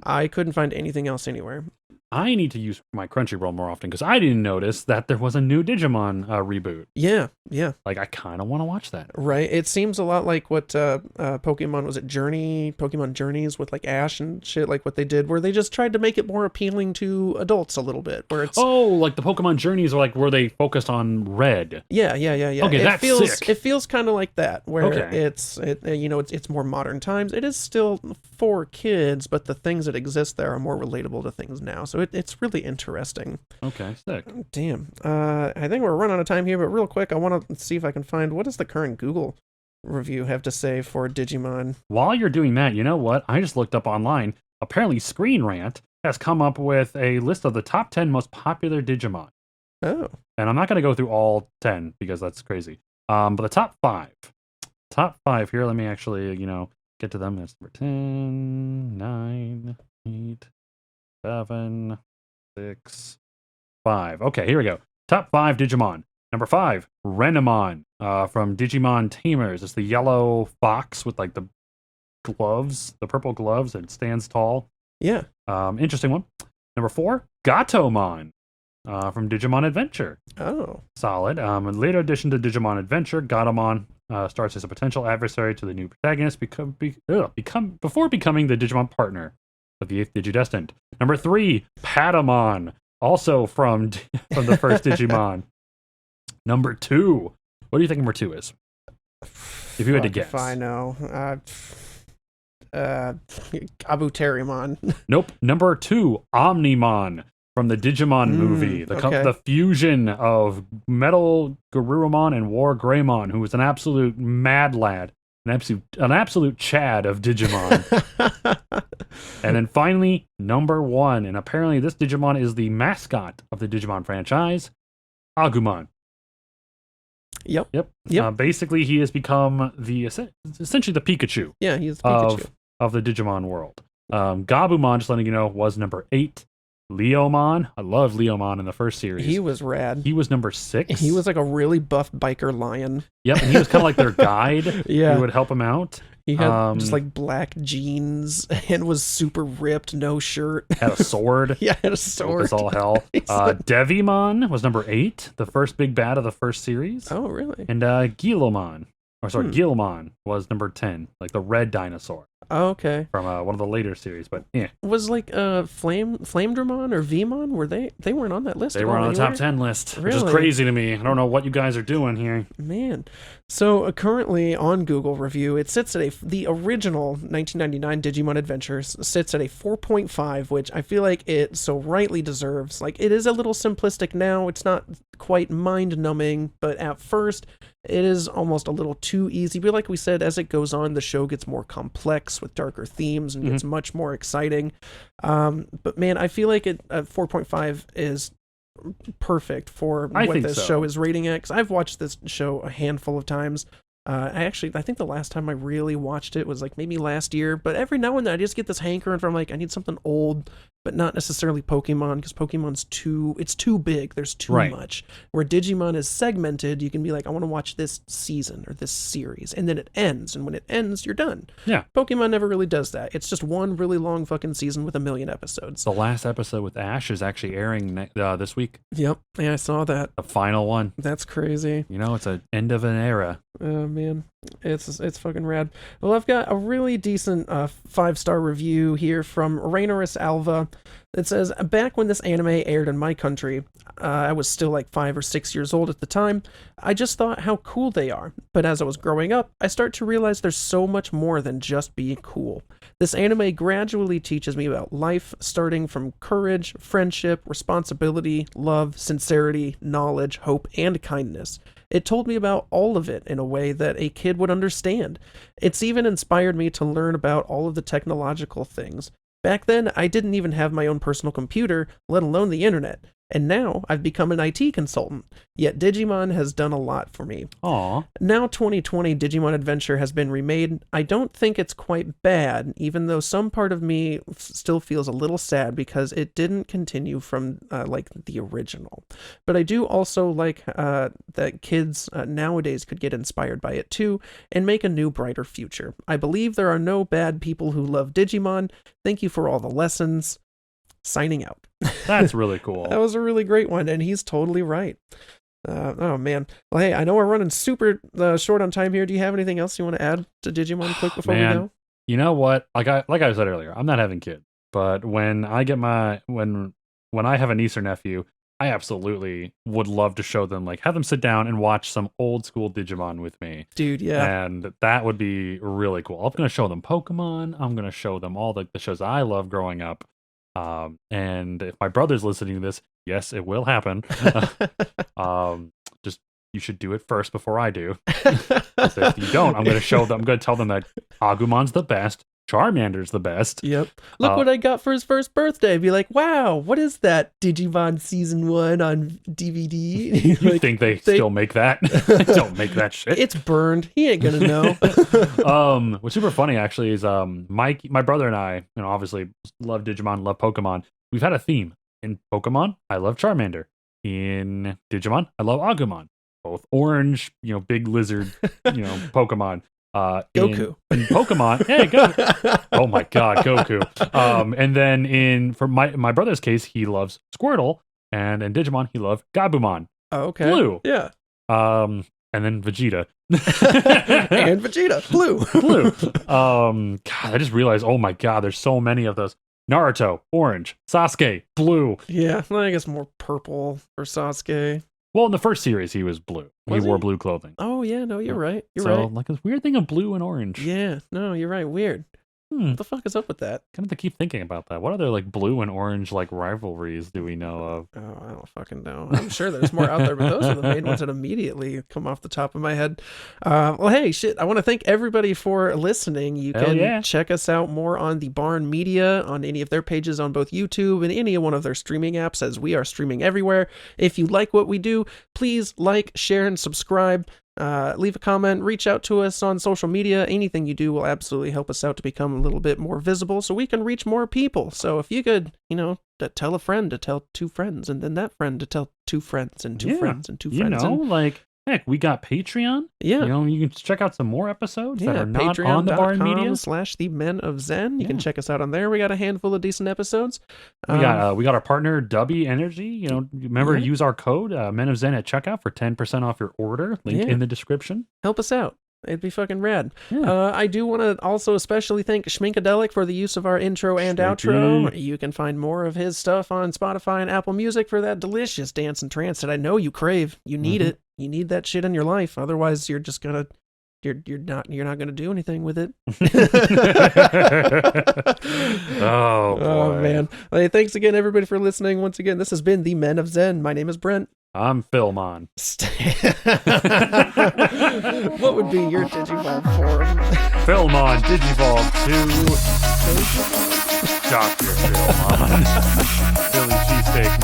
I couldn't find anything else anywhere. I need to use my Crunchyroll more often because I didn't notice that there was a new Digimon reboot. Yeah. Like, I kind of want to watch that. Right. It seems a lot like what Pokemon, was it Pokemon Journeys with like Ash and shit, like what they did, where they just tried to make it more appealing to adults a little bit. Where it's like the Pokemon Journeys are like where they focused on red. Yeah. Okay, that's sick. It feels kind of like that, where it's more modern times. It is still for kids, but the things that exist there are more relatable to things now. So it's really interesting. Okay, sick. Damn. I think we're running out of time here, but real quick, I want to see if I can find what does the current Google review have to say for Digimon. While you're doing that, you know what? I just looked up online. Apparently, Screen Rant has come up with a list of the top 10 most popular Digimon. Oh. And I'm not going to go through all 10 because that's crazy. But the top 5. Top 5 here, let me actually, get to them. That's number 10, 9, 8, 7, 6, 5. Okay, here we go. Top 5 Digimon. Number 5, Renamon from Digimon Tamers. It's the yellow fox with like the gloves, the purple gloves, and it stands tall. Yeah. Interesting one. Number 4, Gatomon from Digimon Adventure. Oh. Solid. A later addition to Digimon Adventure, Gatomon starts as a potential adversary to the new protagonist before becoming the Digimon partner. of the 8th Digidestined. Number 3, Patamon, also from the first Digimon. Number 2, what do you think number 2 is? If you had to guess. If I know. Abuterimon. Nope. Number 2, Omnimon from the Digimon movie. The fusion of Metal Garurumon and War Greymon, who was an absolute mad lad. An absolute Chad of Digimon. And then finally, number 1, and apparently this Digimon is the mascot of the Digimon franchise, Agumon. Yep. Basically, he has become essentially the Pikachu. Yeah, he's Pikachu. Of the Digimon world. Gabumon, just letting you know, was number 8. Leomon, I love Leomon in the first series. He was rad. He was number 6. He was like a really buff biker lion. Yep, and he was kind of like their guide. Yeah. Who would help him out. He had just like black jeans and was super ripped, no shirt. Had a sword. Yeah, had a sword. As all hell. Devimon was number 8, the first big bad of the first series. Oh, really? And Gilomon was number 10, like the red dinosaur. Oh, okay. From one of the later series, but yeah. Was like Flamedramon or Vmon? Were they weren't on that list? They were on the top 10 list, really? Which is crazy to me. I don't know what you guys are doing here. Man. So currently on Google Review, it sits at the original 1999 Digimon Adventures sits at a 4.5, which I feel like it so rightly deserves. Like, it is a little simplistic now. It's not quite mind-numbing, but at first it is almost a little too easy. But like we said, as it goes on, the show gets more complex with darker themes and gets much more exciting. But man, I feel like 4.5 is perfect for what this show is rating at, because I've watched this show a handful of times. I think the last time I really watched it was like maybe last year, but every now and then I just get this hankering from like, I need something old, but not necessarily Pokemon, because Pokemon's too big. There's too much. Where Digimon is segmented, you can be like, I want to watch this season or this series, and then it ends, and when it ends, you're done. Yeah. Pokemon never really does that. It's just one really long fucking season with 1 million episodes. The last episode with Ash is actually airing this week. Yep. Yeah, I saw that. The final one. That's crazy. You know, it's an end of an era. Oh man, it's fucking rad. Well, I've got a really decent 5-star review here from Rainorus Alva. It says, back when this anime aired in my country, I was still like 5 or 6 years old at the time, I just thought how cool they are. But as I was growing up, I start to realize there's so much more than just being cool. This anime gradually teaches me about life, starting from courage, friendship, responsibility, love, sincerity, knowledge, hope, and kindness. It told me about all of it in a way that a kid would understand. It's even inspired me to learn about all of the technological things. Back then, I didn't even have my own personal computer, let alone the internet. And now, I've become an IT consultant. Yet Digimon has done a lot for me. Aww. Now 2020 Digimon Adventure has been remade. I don't think it's quite bad, even though some part of me still feels a little sad because it didn't continue from like the original. But I do also like that kids nowadays could get inspired by it too and make a new, brighter future. I believe there are no bad people who love Digimon. Thank you for all the lessons. Signing out. That's really cool. That was a really great one, and he's totally right. Oh man. Well, hey, I know we're running super short on time here. Do you have anything else you want to add to Digimon quick before we go? You know what? Like I said earlier, I'm not having kids, but when I get when I have a niece or nephew, I absolutely would love to show them, like, have them sit down and watch some old school Digimon with me. Dude, yeah. And that would be really cool. I'm going to show them Pokemon. I'm going to show them all the shows I love growing up. And if my brother's listening to this, yes, it will happen. Just, you should do it first before I do. If you don't, I'm going to tell them that Agumon's the best. Charmander's the best. Yep. Look what I got for his first birthday. Be like, wow, what is that? Digimon Season 1 on DVD? You like, think they still make that? Don't make that shit. It's burned. He ain't gonna know. What's super funny actually is my brother and I, obviously love Digimon, love Pokemon. We've had a theme. In Pokemon, I love Charmander. In Digimon, I love Agumon. Both orange, big lizard, Pokemon. Goku in Pokemon. Hey, go! Oh my God, Goku. And then for my brother's case, he loves Squirtle, and in Digimon, he loved Gabumon. Oh, okay. Blue. Yeah. And then Vegeta. And Vegeta. Blue. God, I just realized. Oh my God, there's so many of those. Naruto, orange. Sasuke, blue. Yeah, well, I guess more purple for Sasuke. Well, in the first series, he was blue. Was he wore he? blue clothing. Oh yeah, no, you're right. You're so, right. like this weird thing of blue and orange. Yeah, no, you're right. Weird. What the fuck is up with that? Kind of to keep thinking about that. What other like blue and orange like rivalries do we know of? Oh, I don't fucking know. I'm sure there's more out there, but those are the main ones that immediately come off the top of my head. Well, hey, shit. I want to thank everybody for listening. You Hell can yeah. check us out more on the Barn Media, on any of their pages on both YouTube and any one of their streaming apps, as we are streaming everywhere. If you like what we do, please like, share, and subscribe. Leave a comment, reach out to us on social media. Anything you do will absolutely help us out to become a little bit more visible so we can reach more people. So if you could, tell a friend to tell two friends, and then that friend to tell two friends and two friends and two friends. Like, heck, we got Patreon. Yeah. You can check out some more episodes that Yeah, are not on the Barn Media. /the Men of Zen. You can check us out on there. We got a handful of decent episodes. We got our partner Dubby Energy. Remember, use our code Men of Zen at checkout for 10% off your order. Link in the description. Help us out. It'd be fucking rad. Yeah. I do want to also especially thank Schminkadelic for the use of our intro and outro. You can find more of his stuff on Spotify and Apple Music for that delicious dance and trance that I know you crave. You need it. You need that shit in your life. Otherwise, you're just gonna you're not gonna do anything with it. Oh boy. Oh man. Hey, thanks again everybody for listening. Once again, this has been the Men of Zen. My name is Brent. I'm Philmon. What would be your Digimon form? Philmon Digivolve to Dr. Philmon. Philly cheesesteak